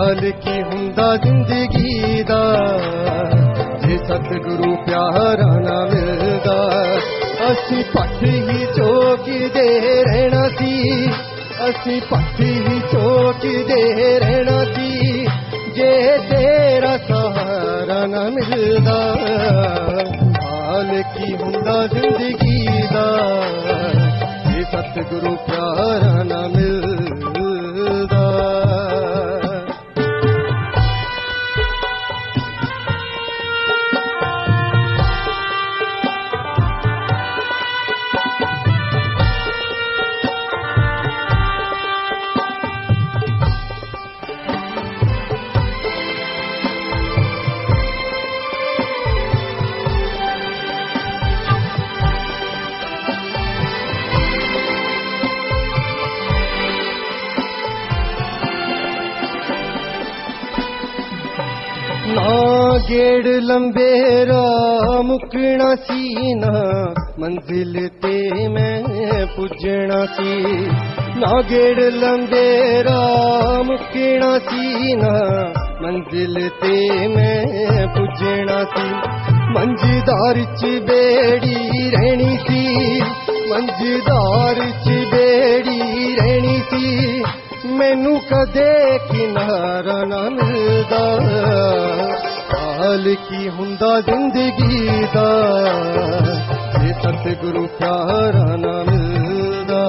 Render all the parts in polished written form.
हाल की हुंदा जिंदगी दा जे सतगुरु प्यारा ना मिलदा असी पट ही चौकदे रहना सी असी पट ही चौकदे रहना सी जे तेरा सहारा ना मिलदा हाल की हुंदा जिंदगी दा जे सतगुरु प्यारा ना मिलदा ना गेड़ लंबेरा मुकना सी ना मंजिल ते मैं पुजना सी ना गेड़ लंबेरा मुकना सी ना मंजिल ते मैं पुजना सी मंझदार च बेड़ी रहनी सी मंझदार च बेड़ी रहनी सी मैनू कदे किनारा ना मिलदा हाल की हुंदा जिंदगी दा जे सतगुरु प्यारा ना मिलदा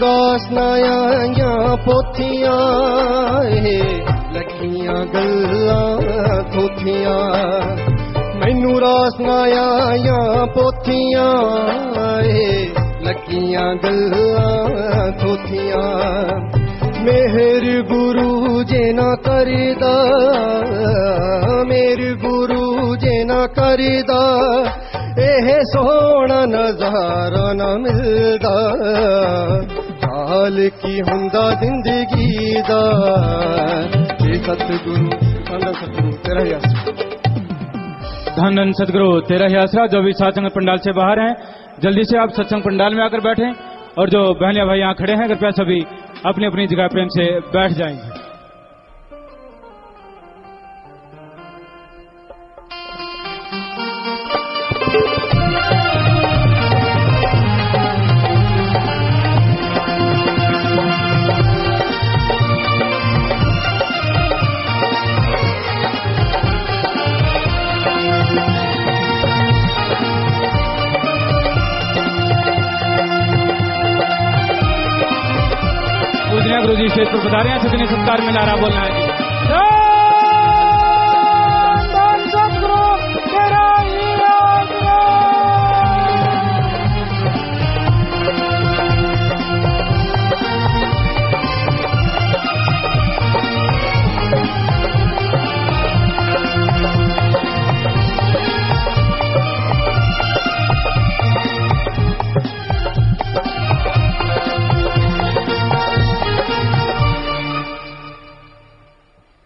रासनाया पोथियां लखियां गल्लां थोथियां मैनू रासनाया पोथियां लखियां गल्लां थोथियां मेहर गुरु जे ना करदा मेहर गुरु जे ना करदा एह सोहना नजारा ना मिलदा हाल की हुंदा जिंदगी दा जे सतगुरु तेरा ही आसरा धन धन सतगुरु तेरा ही आसरा। जो भी सत्संग पंडाल से बाहर हैं जल्दी से आप सत्संग पंडाल में आकर बैठें और जो बहनिया भाई यहाँ खड़े हैं कृपया सभी अपनी अपनी जगह प्रेम से बैठ जाएंगे। गुरु जी स्टेज पर बता रहे हैं सदने सत्कार में नारा बोलना है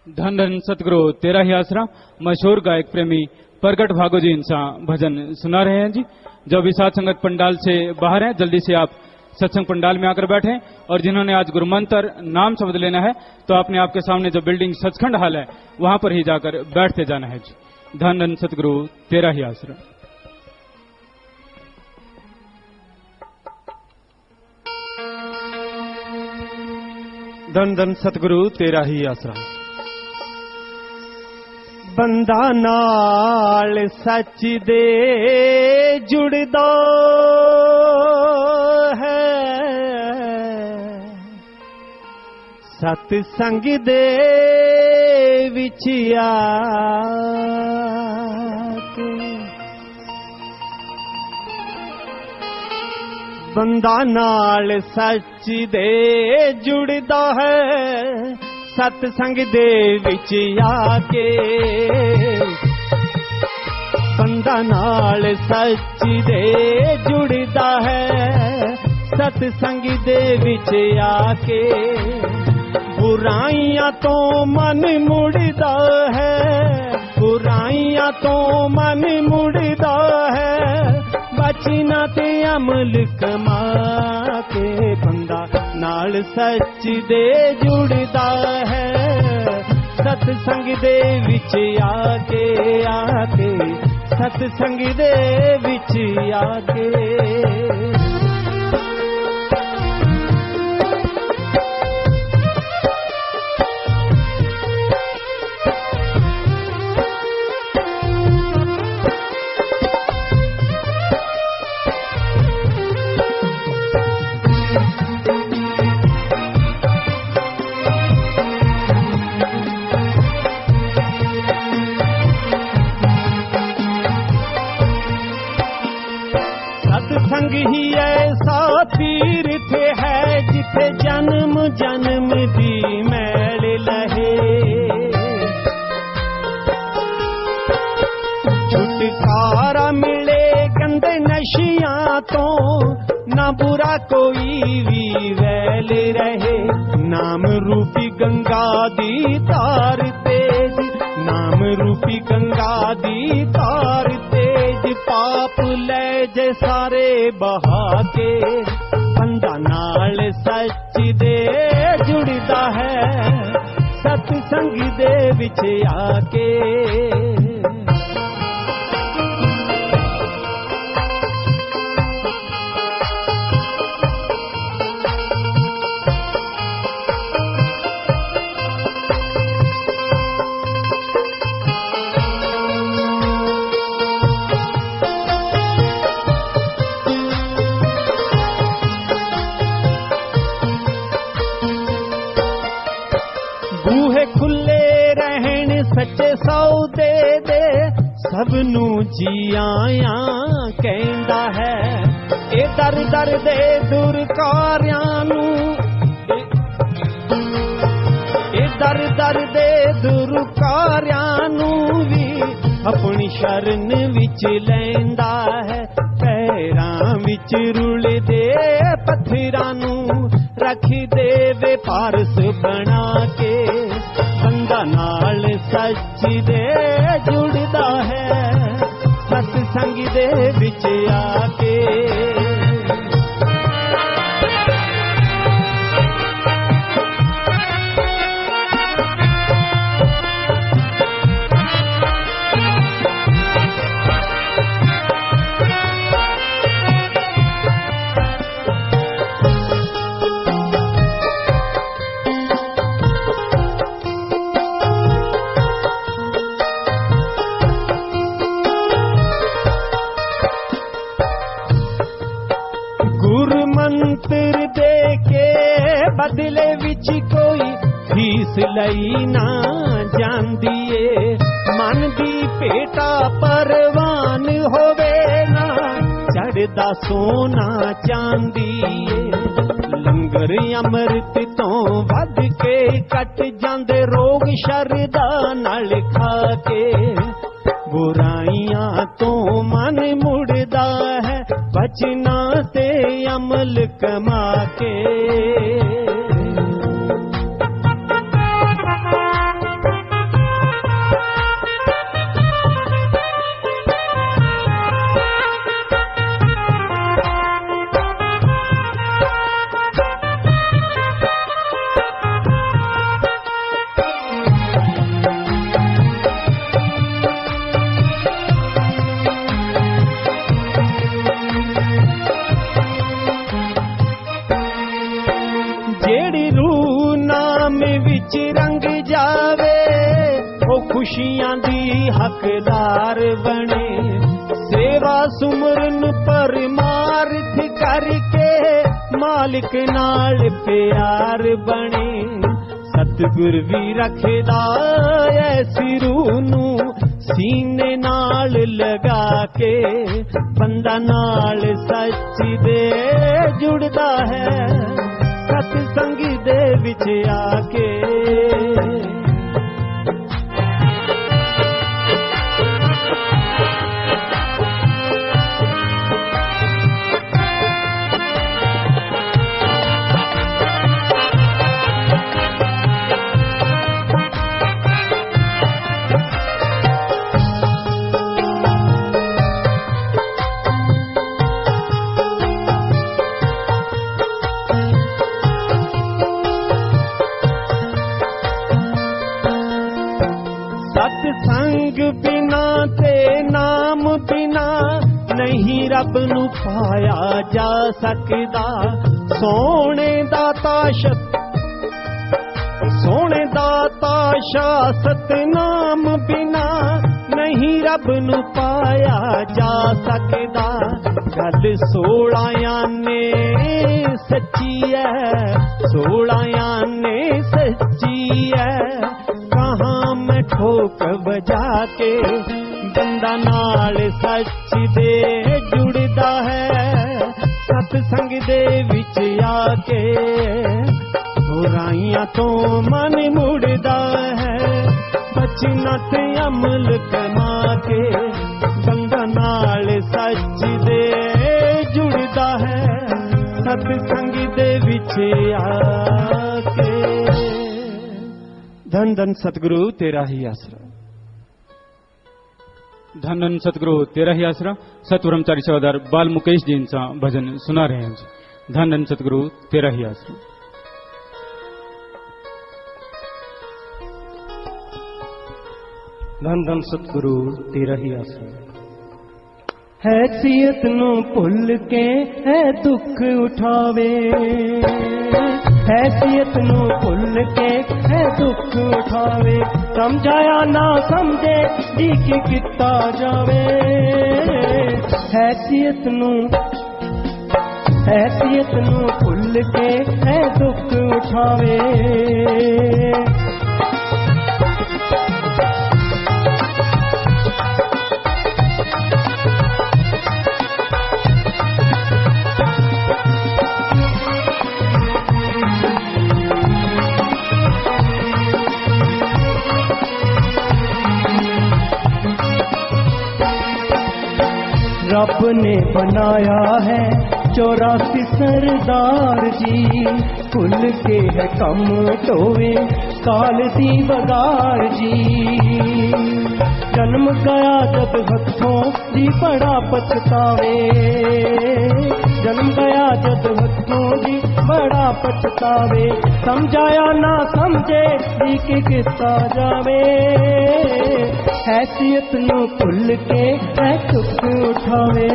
धन धन सतगुरु तेरा ही आसरा। मशहूर गायक प्रेमी प्रगट भागो जी इनसा भजन सुना रहे हैं जी। जो भी साथ संगत पंडाल से बाहर हैं जल्दी से आप सत्संग पंडाल में आकर बैठें और जिन्होंने आज गुरुमंत्र नाम शब्द लेना है तो आपने आपके सामने जो बिल्डिंग सचखंड हाल है वहां पर ही जाकर बैठते जाना है जी। धन धन सतगुरु तेरा ही आसरा। धन धन सतगुरु तेरा ही आसरा। ਬੰਦਾ ਨਾਲ ਸੱਚ ਦੇ ਜੁੜਦਾ ਹੈ ਸਤ ਸੰਗ ਦੇ ਵਿੱਚ ਆ ਕੇ ਬੰਦਾ ਨਾਲ ਸੱਚ ਦੇ ਜੁੜਦਾ ਹੈ ਸਤ ਸੰਗ ਦੇ ਵਿੱਚ ਆ ਕੇ ਬੰਦਾ ਨਾਲ ਸੱਚ ਦੇ ਜੁੜਦਾ ਹੈ ਸਤ ਸੰਗ ਦੇ ਵਿੱਚ ਆ ਕੇ ਬੁਰਾਈਆਂ ਤੋਂ ਮਨ ਮੁੜਦਾ ਹੈ ਬੁਰਾਈਆਂ ਤੋਂ ਮਨ ਮੁੜਦਾ ਹੈ ਬਚਨਾ ਤੇ ਅਮਲ ਕਮਾ ਕੇ ਬੰਦਾ ਨਾਲ ਸੱਚ ਦੇ ਜੁੜਦਾ ਹੈ ਸਤ ਸੰਗ ਦੇ ਵਿੱਚ ਆ ਕੇ ਸਤ ਸੰਗ ਦੇ ਵਿੱਚ ਆ ਕੇ संग ही ऐसा तीर्थ है जिथे जन्म जन्म दी मैल लहे छुटकारा मिले गंदे नशियां तो ना बुरा कोई भी वैल रहे नाम रूपी गंगा दी तार तेज नाम रूपी गंगा दी तार तेज पाप ले जे सारे बहा के बंदा नाल सच दे जुड़दा है सत संग दे विच आके सच्चे सौदे दे सब नू जी आया कहंदा है ए दर दर दे दुरकारियां नू ए दर दर दे दुरकारियां नू भी अपनी शरण विच लैंदा है पैरां विच रुलदे पत्थरां नू रख देवे पारस बना के बंदा नाल सच दे जुड़दा है सत संग दे विच आके बदले विच कोई फीस लई ना जांदी ए मन दी पेटा परवान होवे ना चढ़दा सोना चांदी ए लंगर अमृत तो वध के कट जांदे रोग शरदा नाल खा के बुराइयां तो मन मुड़दा है बचना ते अमल कमा के खुशियां दी हकदार बने, सेवा सुमरन परमार्थ करके मालिक नाल प्यार बने। सतगुर भी रखदा ऐसी रूह नू सीने नाल लगा के, बंदा नाल सच दे जुड़दा है सतसंग दे विच आके। सतसंग बिना ते नाम बिना नहीं रब नू पाया जा सकदा। सोने दाता शाह सतनाम बिना नहीं रब नू पाया जा सकदा। गल 16 आने सच्ची है, 16 आने सच्ची है। कहाँ मैं ठोक बजा के बंदा नाल सच दे जुड़दा है सतसंग दे विच आके। बुराइयां तो मन मुड़दा है बचना ते अमल कमा के। बंदा नाल सच दे जुड़दा है सतसंग दे विच आके। धन धन सतगुरु तेरा ही आसरा। धन धन सतगुरु तेरा ही आसरा। सतब्रह्मचारी सेवादार बाल मुकेश जी इनसा भजन सुना रहे हैं जी। धन धन सतगुरु तेरा ही आसरा। धन धन सतगुरु तेरा ही आसरा। हैसियत नू भुल के है दुख उठावे, हैसियत नू भुल के है दुख उठावे। समझाया ना समझे जी की किता जावे। हैसियत नू भुल के है दुख उठावे। रब ने बनाया है 84 सरदार जी। खुल के है कम टोवे काल दी बगार जी। जन्म गया जब हथों जी बड़ा पछतावे। जन्म गया जब हथों जी बड़ा पछतावे। समझाया ना समझे जी के किस्सा जावे। हैसियत नू भुल के है दुख उठावे।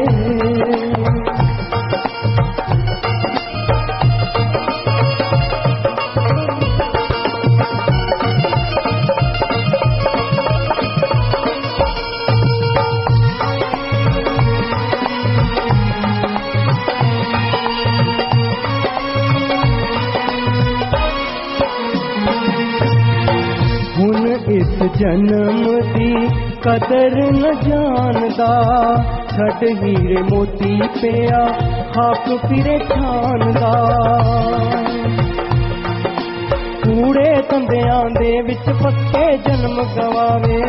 इस जन्म दी कदर न जानदा। छड़ हीरे मोती पिया हाक फिरे ठानदा। कूड़े तंदियां दे विच पक्के जन्म गवावे।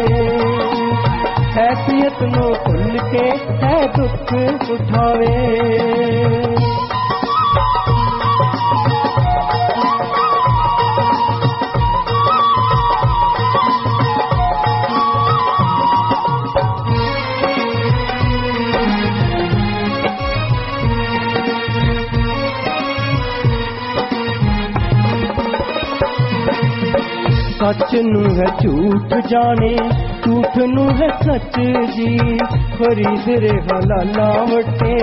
हैसियत नू भुल के है दुख उठावे। सच नू है झूठ जाने, झूठ नू है सच जी। खरीद रहा लाला वटे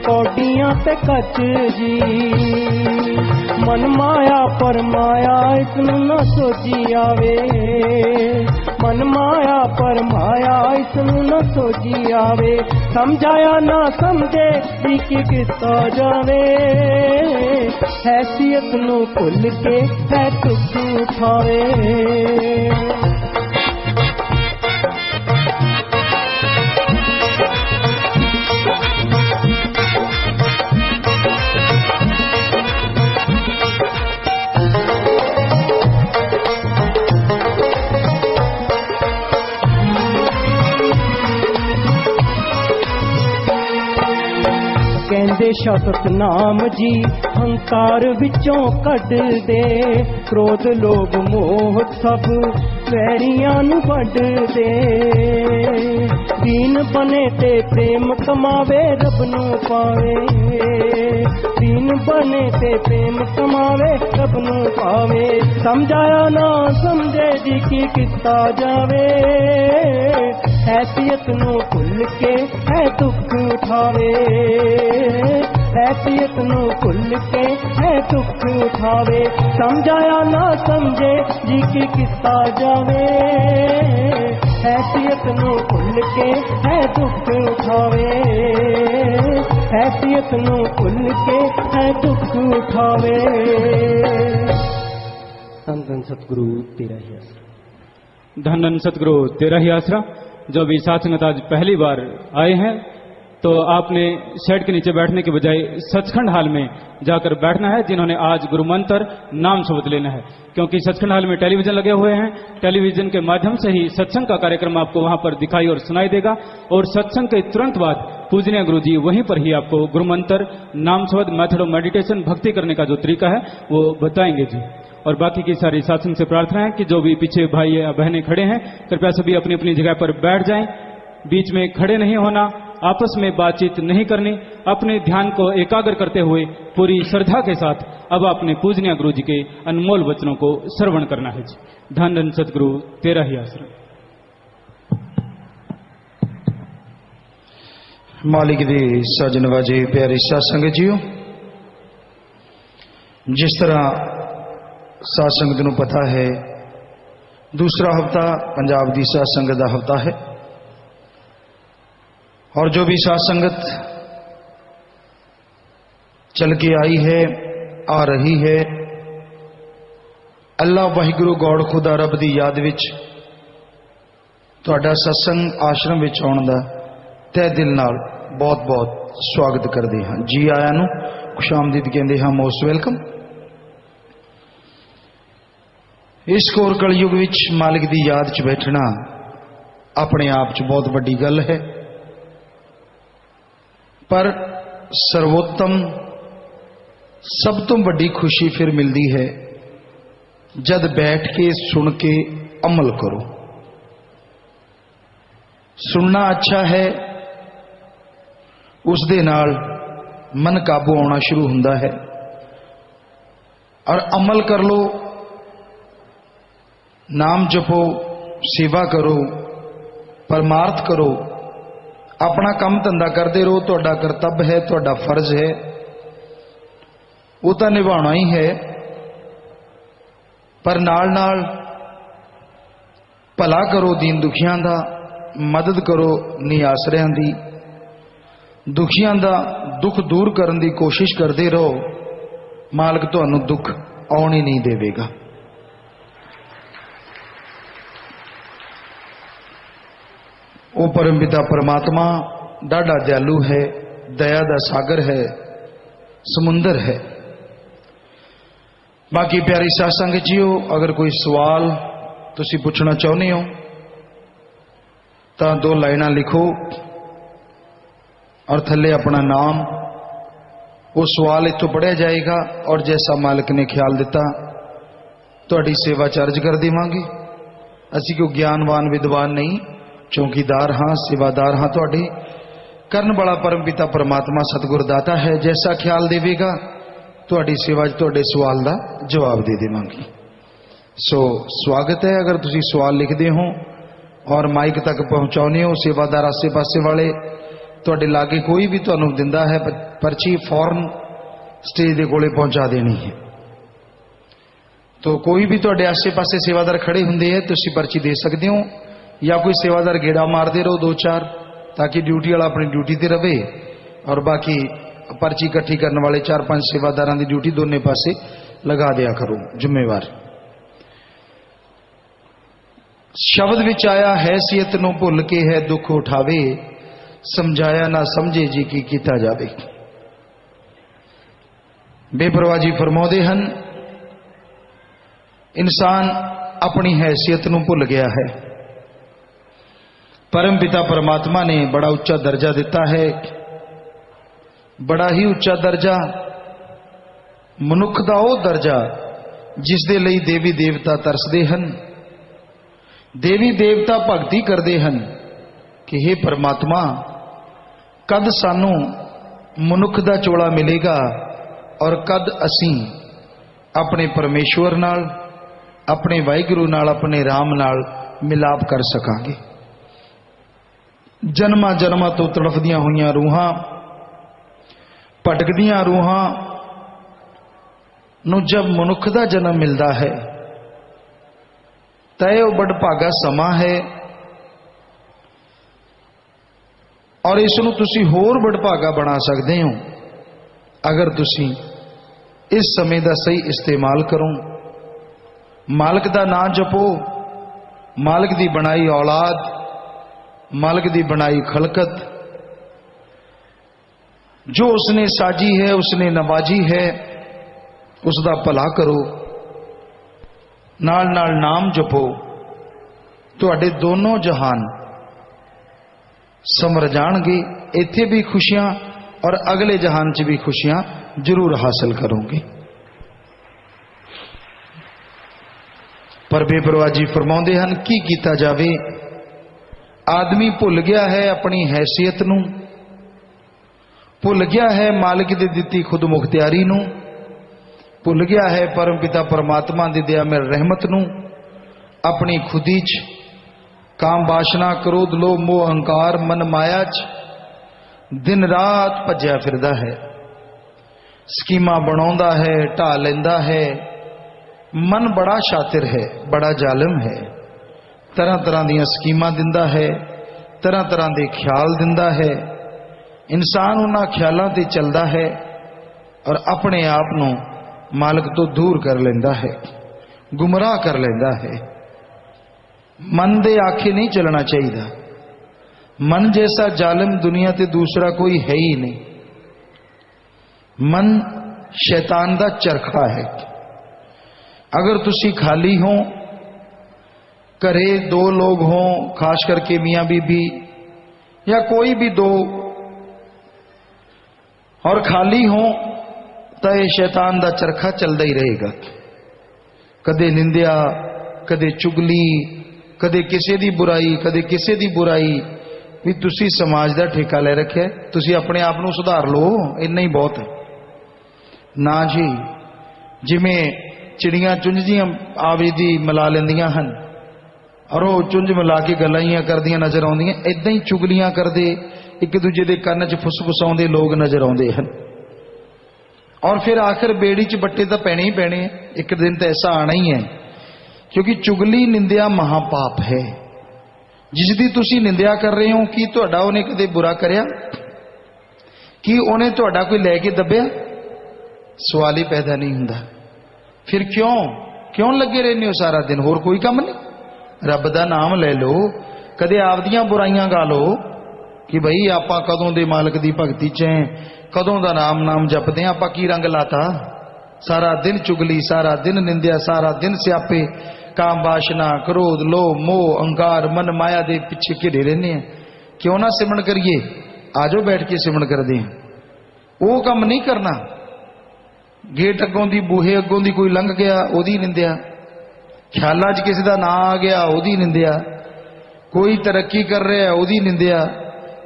कौडियां ते कच जी। मन माया पर माया इसनू न सोची आवे, मन माया पर माया इसनू न सोची आवे, समझाया ना समझे की किता जावे, हैसियत नू भुल के है दुख उठावे। कहंदे सतनाम जी हंकार विचों कढ दे, क्रोध लोभ मोह सब वैरियां नू वढ दे, दीन बने ते प्रेम कमावे रब नू पावे, दीन बने ते प्रेम कमावे रब नू पावे, समझाया ना समझे जी की किता जावे, हैसियत नू भुल के है दुख उठावे, हैसियत नू भुल के है दुख उठावे, समझाया ना समझे जी की किता जावे, हैसियत नू भुल के है दुख उठावे, हैसियत नू भुल के है दुख उठावे। धन धन सतगुरु तेरा ही आसरा। धन धन सतगुरु तेरा ही आसरा। जो भी साथ संगत आज पहली बार आए हैं तो आपने शेड के नीचे बैठने के बजाय सचखंड हाल में जाकर बैठना है, जिन्होंने आज गुरु मंत्र नाम शब्द लेना है, क्योंकि सचखंड हाल में टेलीविजन लगे हुए हैं, टेलीविजन के माध्यम से ही सत्संग का कार्यक्रम आपको वहां पर दिखाई और सुनाई देगा, और सत्संग के तुरंत बाद पूजनीय गुरु जी वहीं पर ही आपको गुरु मंत्र नाम शब्द मेथड ऑफ मेडिटेशन भक्ति करने का जो तरीका है वो बताएंगे जी। और बाकी की सारी सत्संग से प्रार्थना है कि जो भी पीछे भाई या बहनें खड़े हैं कृपया सभी अपनी अपनी जगह पर बैठ जाएं, बीच में खड़े नहीं होना, आपस में बातचीत नहीं करनी, अपने ध्यान को एकाग्र करते हुए पूरी श्रद्धा के साथ अब अपने पूजनीय गुरु जी के अनमोल वचनों को श्रवण करना है जी। धन धन सतगुरु तेरा ही आसरा। मालिक दी सजन वाजे प्यारे साध संगत जीओ, जिस तरह साध संगत नूं पता है दूसरा हफ्ता पंजाब दी साध संगत दा हफ्ता है, और जो भी साध संगत चल के आई है आ रही है, अल्लाह वाहिगुरु गौड़ खुदा रब दी याद विच तुहाडा सत्संग आश्रम विच आउण दा तह दिल नाल बहुत बहुत स्वागत करते हैं। जी आया नूं खुश आमदीद कहते हैं, मोस्ट वेलकम। इस कोर कलयुग विच मालिक दी याद च बैठना अपने आप च बहुत बड़ी गल है, पर सर्वोत्तम सब तो बड़ी खुशी फिर मिलती है जद बैठ के सुन के अमल करो। सुनना अच्छा है, उस दे नाल मन काबू आना शुरू हुंदा है, और अमल कर लो, नाम जपो, सेवा करो, परमार्थ करो, अपना काम धंधा करते रहो, तुहाडा कर्तव्य है, तुहाडा फर्ज है, वो तो निभाना ही है, पर नाल नाल भला करो दीन दुखियां दा, मदद करो निआसरियां दी, दुखियां दा दुख दूर करने की कोशिश करते रहो, मालिक तुहानू दुख आउण ही नहीं देवेगा। वो परम पिता परमात्मा डाढ़ा दयालु है, दया दा सागर है, समुंदर है। बाकी प्यारी साध संगत जीओ, अगर कोई सवाल तुसी पूछना चाहते हो तो 2 लाइनां लिखो और थल्ले अपना नाम, वो सवाल इत्थों पढ़िया जाएगा और जैसा मालिक ने ख्याल दिता तुहाडी सेवा चार्ज कर देवांगे। असी कोई ज्ञानवान विद्वान नहीं, चौकीदार हाँ, सेवादार हाँ, तुहाडे करन वाला परम पिता परमात्मा सतगुर दाता है, जैसा ख्याल देवेगा तुहाडी सेवा तुहाडे सवाल का जवाब दे देवांगे। सो स्वागत है, अगर तुसी सवाल लिखते हो और माइक तक पहुँचाने हो, सेवादार आसे पासे वाले तुहाडे लागे कोई भी तुहानू दिंदा है पर्ची, फौरन स्टेज के कोले पहुँचा देनी है। तो कोई भी तुहाडे आसे पासे सेवादार खड़े हुंदे है, तुसीं पर्ची दे सकते हो, या कोई सेवादार गेड़ा मारते रहो 2-4, ताकि ड्यूटी वाला अपनी ड्यूटी ते रहे और बाकी पर्ची इकट्ठी करने वाले 4-5 सेवादारां दी ड्यूटी दोने पासे लगा दिया करो। जिम्मेवार शब्द विच आया हैसियत नूं भुल के है दुख उठावे, समझाया ना समझे जी की कीता जावे। बेपरवाह जी फरमाउंदे हन, इंसान अपनी हैसियत नूं भुल गया है। परम पिता परमात्मा ने बड़ा उच्चा दर्जा दिता है, बड़ा ही उच्चा दर्जा, मनुख दा वो दर्जा जिस दे लई देवी देवता तरसदे हन, देवी देवता भगती करते हैं कि हे परमात्मा कद सानू मनुख दा चोला मिलेगा और कद असी अपने परमेश्वर नाल, अपने वाहिगुरु नाल, अपने राम नाल मिलाप कर सकांगे। जन्मा जन्मा तो तड़फदियां हुई रूहां, भटकदियां रूहां नूं जब मनुख दा जन्म मिलता है तय वो बड़भागा समा है, और इसनूं तुसीं होर बड़भागा बना सकते हो अगर तुसीं इस समय का सही इस्तेमाल करो। मालिक का नाम जपो, मालिक की बनाई औलाद, मालिक की बनाई खलकत, जो उसने साजी है, उसने नवाजी है, उसका भला करो, नाल नाल नाम जपो, तुहाडे दोनों जहान समर जाणगे। इत्थे भी खुशियां और अगले जहान च भी खुशियां जरूर हासिल करोगे। पर बेपरवाह जी फरमाउंदे हन, की कीता जावे, आदमी भुल गया है अपनी हैसियत नूं, भुल गया है मालिक दी दित्ती खुद मुख्तियारी नूं, भुल गया है परम पिता परमात्मा दी दया में रहमत नूं, अपनी खुदी च काम वासना क्रोध लोभ मोह अहंकार मन माया च दिन रात भज्या फिरदा है, स्कीमा बनाउंदा है, ढा लैंदा है। मन बड़ा शातिर है, बड़ा जालिम है, तरह तरह दी स्कीमां दिंदा है, तरह तरह के ख्याल दिंदा है। इंसान उन्हां ख्यालों ते चलदा है और अपने आप नूं मालिक तो दूर कर लेंदा है, गुमराह कर लेंदा है। मन दे आखे नहीं चलना चाहिए। मन जैसा जालिम दुनिया ते दूसरा कोई है ही नहीं। मन शैतान दा चरखा है। अगर तुसी खाली हो, घरे दो लोग हों, खास करके मियां बीबी या कोई भी दो, और खाली हो तो यह शैतान दा चरखा चलता ही रहेगा। कदे निंदिया, कदे चुगली, कदे किसी दी बुराई, कदे किसी दी बुराई। भी तुसी समाज दा ठेका ले रखे, तुसी अपने आप नूं सुधार लो, इन्ना ही बहुत है ना जी। जिमें चिड़ियां चुंझियां आविदी मिला लेंदियां हन और वो चुंझ मिला के गल्लां करदियां नजर आउंदियां, इदां ही चुगलियां करदे एक दूजे दे कन्न च फुसफुसाउंदे लोग नजर आउंदे हन। और फिर आखिर बेड़ी च बट्टे तो पैने ही पैने, एक दिन तो ऐसा आना ही है, क्योंकि चुगली निंदिया महापाप है। जिसदी तुसी निंदिया कर रहे हो, कि तुहाडा उन्हें कदे बुरा करया, कि उन्हें तुहाडा कोई लैके दबिया? सवाल ही पैदा नहीं हुंदा। फिर क्यों लगे रहने हो सारा दिन, होर कोई काम नहीं? रब दा नाम ले लो, कदे आपदियां बुराइयां गा लो कि भाई आपां कदों दे मालिक दी भगती च हैं, कदों दा नाम जपदे हैं, आपां की रंग लाता? सारा दिन चुगली, सारा दिन निंदिया, सारा दिन स्यापे, काम वासना क्रोध लोभ मोह अहंकार मन माया दे पिछे घिरे रहने हैं। क्यों ना सिमरन करिए? आजो बैठ के सिमरन करते हैं। वो काम नहीं करना। गेट अगों दी बूहे अगों दी कोई लंघ गया, ओदी निंदिया, ख्यालां च किसी दा नां आ गया, ओदी निंदिया, कोई तरक्की कर रहा है, ओदी निंदिया,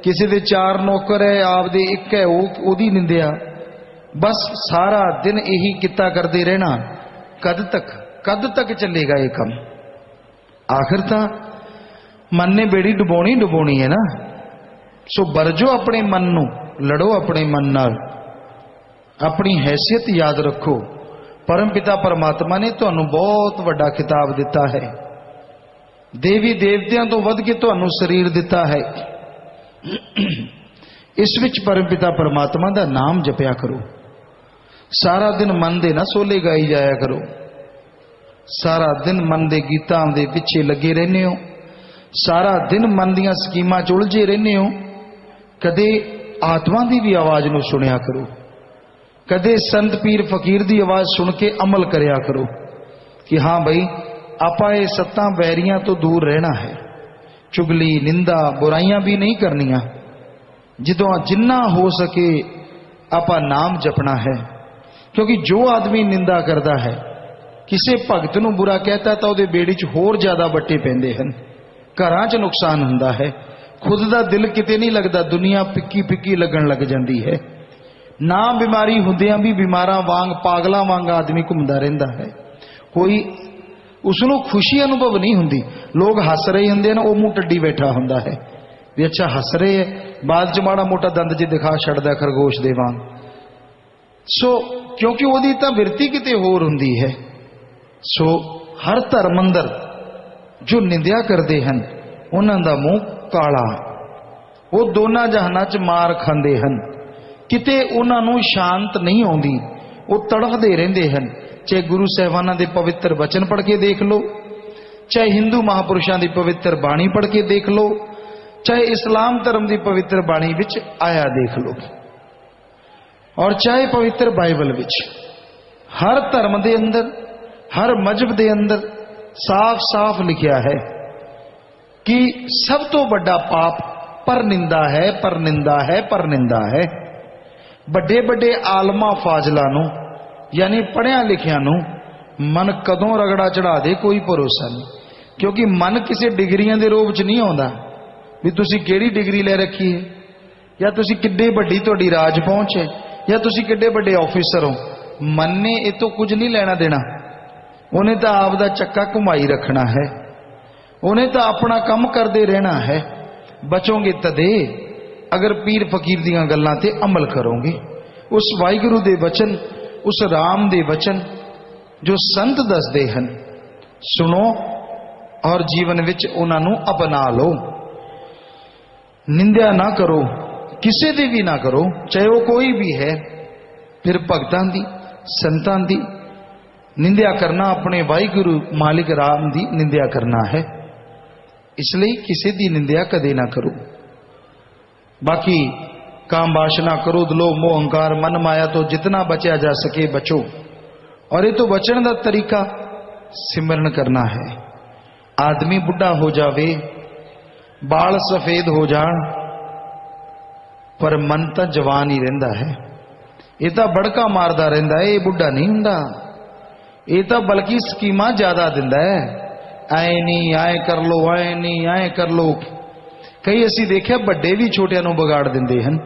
किसी दे 4 नौकर है, आप दे 1 है, ओदी निंदिया। बस सारा दिन यही किता करते रहना। कद तक चलेगा ये काम? आखिर तो मन ने बेड़ी डुबोनी है ना। सो बरजो अपने मन नूं, लड़ो अपने मन नाल, अपनी हैसियत याद रखो, परम पिता परमात्मा ने तुहानू बहुत वड्डा खिताब दिता है। देवी देवतियां तो वध के तुहानू शरीर दिता है। इस विच परम पिता परमात्मा दा नाम जपया करो। सारा दिन मन दे ना सोले गाई जाया करो। सारा दिन मन दे गीतां दे पिछे लगे रहने हो। सारा दिन मन दियां स्कीमां च उलझे रहने हो। कदे आत्मा की भी आवाज नूं सुनिया करो। कदे संत पीर फकीर की आवाज सुन के अमल करया करो कि हाँ भाई आपा ये सत्तां बैरियां तो दूर रहना है। चुगली निंदा बुराइयां भी नहीं करनियां। जिदों जिन्ना हो सके आपा नाम जपना है। क्योंकि जो आदमी निंदा करता है, किसी भगत नूं बुरा कहता तो उहदे बेड़ी च होर ज्यादा बट्टे पैंदे हन। घरां च नुकसान हुंदा है। खुद दा दिल किते नहीं लगता। दुनिया पिक्की पिक्की लगन लग जाती है। ना बीमारी हुंदियां भी बीमारां वांग पागलां वांग आदमी घुमदा रहिंदा है। कोई उसनूं खुशी अनुभव नहीं हुंदी। लोग हस रहे हुंदे ने, वो मुंह टड्डी बैठा हुंदा है भी अच्छा हस रहे है, बाद च माड़ा मोटा दंद जी दिखा छड़दा खरगोश दे वांग। सो क्योंकि ओदी तां बिरती किते होर हुंदी है। सो हर धर्म अंदर जो निंदिया करते हैं उन्हां दा मुंह काला। वो दोनों जहानां च मार खांदे हन। किते उन्हां नूं शांत नहीं आउंदी। वो तड़फदे रहिंदे हन। चाहे गुरु साहिबानां दे पवित्र वचन पढ़ के देख लो, चाहे हिंदू महापुरुषां दी पवित्र बाणी पढ़ के देख लो, चाहे इस्लाम धर्म की पवित्र बाणी विच आया देख लो, और चाहे पवित्र बाइबल विच। हर धर्म दे अंदर, हर मजहब दे अंदर साफ साफ लिखा है कि सब तो बड़ा पाप परनिंदा है, परनिंदा है, परनिंदा है। बड़े बड़े आलमा फाजला नूं यानी पढ़िया लिखिया नूं मन कदों रगड़ा चढ़ा दे कोई भरोसा नहीं। क्योंकि मन किसी डिग्रियां दे रूप च नहीं आउंदा भी तुसी केड़ी डिग्री ले रखी है, या तुसी किड्डे बड़ी तुहाडी राज पहुंच है, या तुसी किड्डे बड़े ऑफिसर हो। मन ने ये तो कुछ नहीं लेना देना। उन्हें तो आप दा चक्का घुमाई रखना है। उन्हें तो अपना काम करते रहना है। बचोगे तदे अगर पीर फकीर दियां गल्लां ते अमल करोगे। उस वाहिगुरु दे वचन, उस राम दे वचन जो संत दसदे हन सुनो और जीवन विच उन्हां नूं अपना लो। निंदा ना करो, किसी दी भी ना करो, चाहे वो कोई भी है। फिर भगतां दी, संतां दी निंदा करना अपने वाहिगुरु मालिक राम दी निंदा करना है। इसलिए किसी दी निंदा कदे ना करो। बाकी काम वासना क्रोध लोभ मोह अहंकार मन माया तो जितना बचा जा सके बचो। और ये तो बचने का तरीका सिमरन करना है। आदमी बुढ़ा हो जावे, बाल सफेद हो जान, पर मन तो जवान ही रहिंदा है। ये तो बड़का मारदा रहिंदा है, ये बुढ़ा नहीं हुंदा। ये तो बल्कि स्कीमां ज्यादा दिंदा है। आए नहीं आए कर लो, आए नहीं आए कर लो। कई असी देखिया बड़े भी छोटियां नूं बिगाड़ दिंदे हन।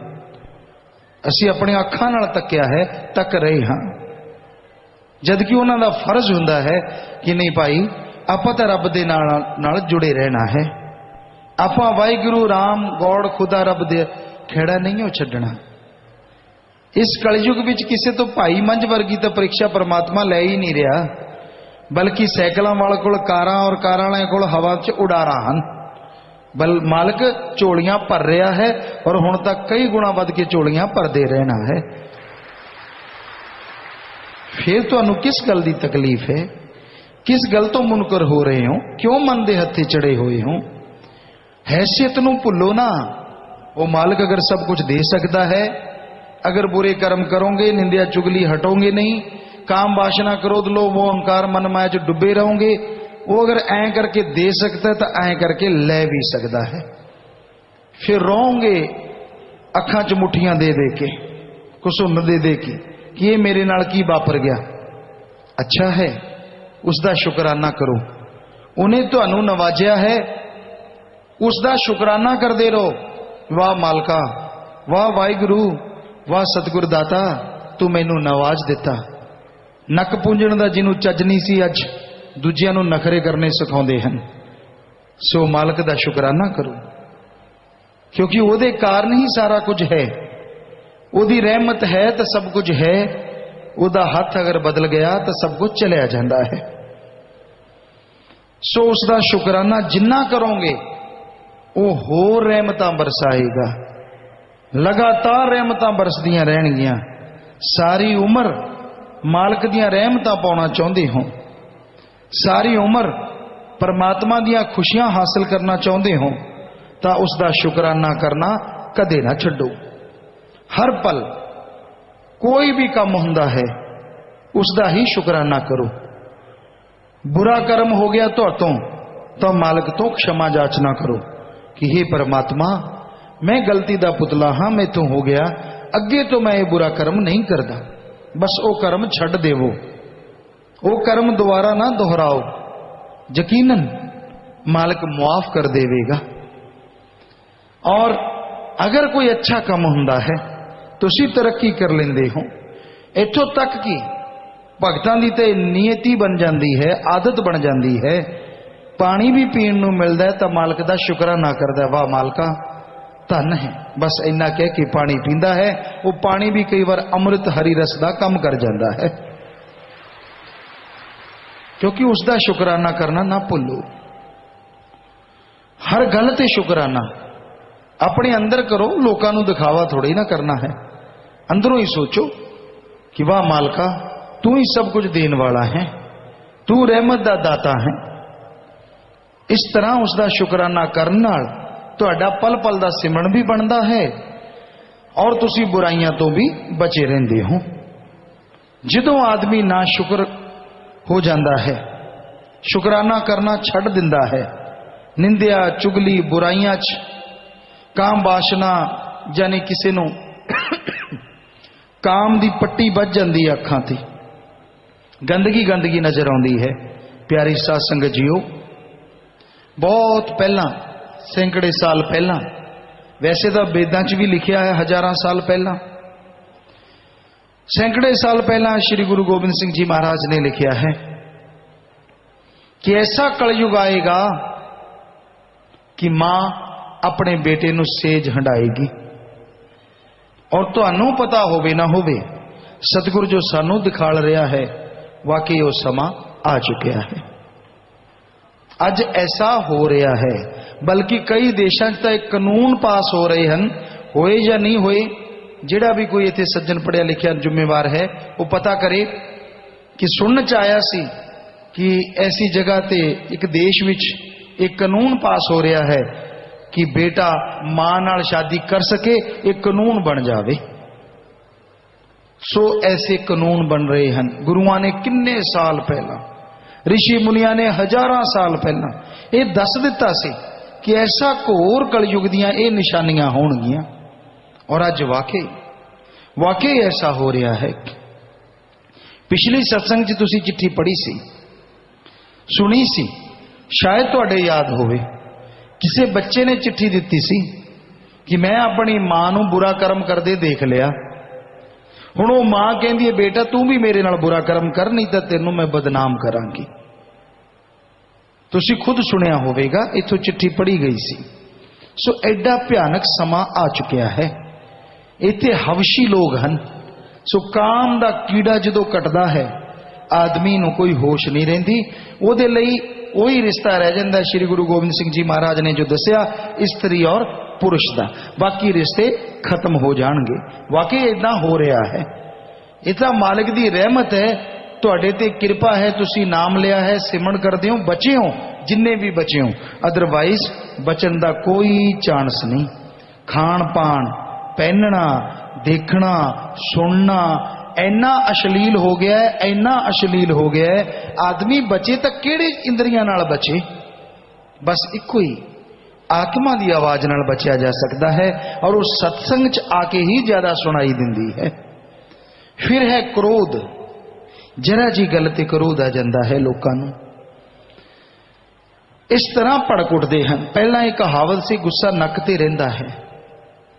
असी अपने अखां नाल तक्या है, तक रहे हां। जदकि उन्हां दा फर्ज हुंदा है कि नहीं भाई आपां तां रब दे नाल जुड़े रहना है। आपां वाहिगुरु राम गौड़ खुदा रब दे खेड़ा नहीं हो छड्डना। इस कलयुग विच किसी तो भाई मंझ वर्गी तो परीक्षा परमात्मा ले ही नहीं रहा, बल्कि सैकलों वाले कोल कारां और कारां वाले कोल हवा च उड़ारा हन। बल मालिक झोलियां भर रहा है और हुण तक कई गुणा वध के झोलियां भरदे रहना है। फिर तुहानू किस गल दी तकलीफ है? किस गल तो मुनकर हो रहे हो? क्यों मन दे हत्थे चढ़े हुए हो? हैसियत नू भुल्लो ना। वो मालिक अगर सब कुछ दे सकता है, अगर बुरे कर्म करोगे, निंदा चुगली हटोगे नहीं, काम वासना क्रोध लोभ मोह अहंकार मन माया च डुबे रहोगे, वो अगर ऐ करके दे सकता है तो ऐ करके ले भी सकता है। फिर रोओगे अखां च मुठियां दे दे के, कुसुम दे दे के कि ये मेरे नाल की वापर गया। अच्छा है, उसका शुकराना करो। उन्हें तुहानू नवाजिया है, उसका शुकराना करते रहो। वाह मालका, वाह वाहिगुरु, वाह सतगुर दाता, तू मैनू नवाज दिता। नक पूंजण दा जिन्हों चज नहीं सी, अज दूजियां नू नखरे करने सिखाउंदे हन। सो मालिक दा शुकराना करो, क्योंकि ओदे कारण ही सारा कुछ है। ओदी रहमत है तो सब कुछ है, ਉਹਦਾ ਹੱਥ ਅਗਰ ਬਦਲ ਗਿਆ ਤਾਂ ਸਭ ਕੁਝ ਚਲਿਆ ਜਾਂਦਾ ਹੈ। ਸੋ ਉਸ ਦਾ ਸ਼ੁਕਰਾਨਾ ਜਿੰਨਾ ਕਰੋਗੇ ਉਹ ਹੋਰ ਰਹਿਮਤਾਂ ਬਰਸਾਏਗਾ। ਲਗਾਤਾਰ ਰਹਿਮਤਾਂ ਬਰਸਦੀਆਂ ਰਹਿਣਗੀਆਂ। ਸਾਰੀ ਉਮਰ ਮਾਲਕ ਦੀਆਂ ਰਹਿਮਤਾਂ ਪਾਉਣਾ ਚਾਹੁੰਦੇ ਹੋ, ਸਾਰੀ ਉਮਰ परमात्मा दियां खुशियां हासिल करना चाहते हो तो उसका शुकराना करना कदे ना छड्डो। हर पल कोई भी काम हुंदा है उसका ही शुकराना करो। बुरा कर्म हो गया तो मालिक तो क्षमा जाचना करो कि हे परमात्मा मैं गलती दा पुतला हाँ, मैं तो हो गया, अगे तो मैं ये बुरा कर्म नहीं करता, बस वो कर्म छड्ड देवो, वो कर्म दोबारा ना दोहराओ। यकीनन मालिक मुआफ कर देवेगा। और अगर कोई अच्छा काम हुंदा है तुसी तरक्की कर लेंदे हो, इत्थों तक कि भगतां दी ते नीयती बन जाती है, आदत बन जाती है। पानी भी पीण नूं मिलदा है तो मालिक दा शुकराना करदा है, वाह मालिका धन है, बस इन्ना कह के पानी पींदा है। वो पानी भी कई बार अमृत हरी रस दा काम कर जाता है, क्योंकि उसका शुकराना करना ना भुलो। हर गल ते शुकराना अपने अंदर करो, लोगों को दिखावा थोड़ी ना करना है। अंदरों ही सोचो कि वाह मालका तू ही सब कुछ देने वाला है, तू रहमत दा दाता है। इस तरह उसका शुकराना करने नाल तुहाडा पल पल दा सिमरन भी बनता है और तुसी बुराइयां तो भी बचे रहंदे हो। जदों आदमी ना शुक्र हो जाता है, शुकराना करना छड़ दिंदा है, निंदिया चुगली बुराइयां च काम वासना जाने किसी नूं काम दी पट्टी बज जाती है, अखां ते गंदगी गंदगी नजर आती है। प्यारी साध संगत जीओ, बहुत पहला सैकड़े साल पहला, वैसे तो वेदां च भी लिखिया है हजारां साल पहला, सैकड़े साल पहला श्री गुरु गोबिंद सिंह जी महाराज ने लिखा है कि ऐसा कलयुग आएगा कि मां अपने बेटे नूं सेज हंडाएगी। और तुहानूं पता होवे ना होवे, सतगुरु जो सानू दिखाल रहा है वाकई वो समा आ चुका है। अज ऐसा हो रहा है, बल्कि कई देशों तो एक कानून पास हो रहे हैं, होए या नहीं होए, जिहड़ा भी कोई इत्थे सज्जन पढ़िया लिखिया जिम्मेवार है वो पता करे कि सुनने च आया सी कि ऐसी जगह ते एक देश विच एक कानून पास हो रहा है कि बेटा मां नाल शादी कर सके, एक कानून बन जावे। सो ऐसे कानून बन रहे हैं। गुरुआं ने किन्ने साल पहला, ऋषि मुनिया ने हजारां साल पहला ये दस दिता सी कि ऐसा घोर कलयुग दियां ये निशानियां होणगियां। और अज वाकई ऐसा हो रहा है। पिछली सत्संग च तुसी चिट्ठी पढ़ी सी, सुनी सी, शायद तुहाडे याद होवे, किसी बच्चे ने चिट्ठी दिती सी कि मैं अपनी मां नूं बुरा कर्म करदे देख लिया, हुण वो मां कहंदी है बेटा तू भी मेरे नाल बुरा कर्म कर, नहीं तो तेनों मैं बदनाम करांगी। तुसी खुद सुनिया होवेगा, इथों चिट्ठी पढ़ी गई सी। सो एडा भयानक समा आ चुकिया है। इत्थे हवशी लोग हैं। सो काम दा कीड़ा जदों कटदा है आदमी नूं कोई होश नहीं रहिंदी, उहदे लई वही रिश्ता रह जाता। श्री गुरु गोबिंद सिंह जी महाराज ने जो दसिया स्त्री और पुरुष का, बाकी रिश्ते खत्म हो जाएंगे। वाकई इदा हो रहा है। इतना मालिक की रहमत है, तुहाडे ते कृपा है, तुसी नाम लिया है, सिमरन करते हो, बचे हो जिन्ने भी बचे हो, अदरवाइज बचन का कोई चांस नहीं। खान पान पहनना देखना सुनना इन्ना अश्लील हो गया है, इन्ना अश्लील हो गया है। आदमी बचे तो किहड़े इंद्रियां नाल बचे? बस इको ही आत्मा की आवाज नाल बचा जा सकता है, और उस सत्संग च आके ही ज्यादा सुनाई दिंदी है। फिर है क्रोध। जरा जी गल ते क्रोध आ जाता है लोगों नूं, इस तरह भड़क उठते हैं। पहला एक कहावत सी, गुस्सा नक ते रहिंदा है,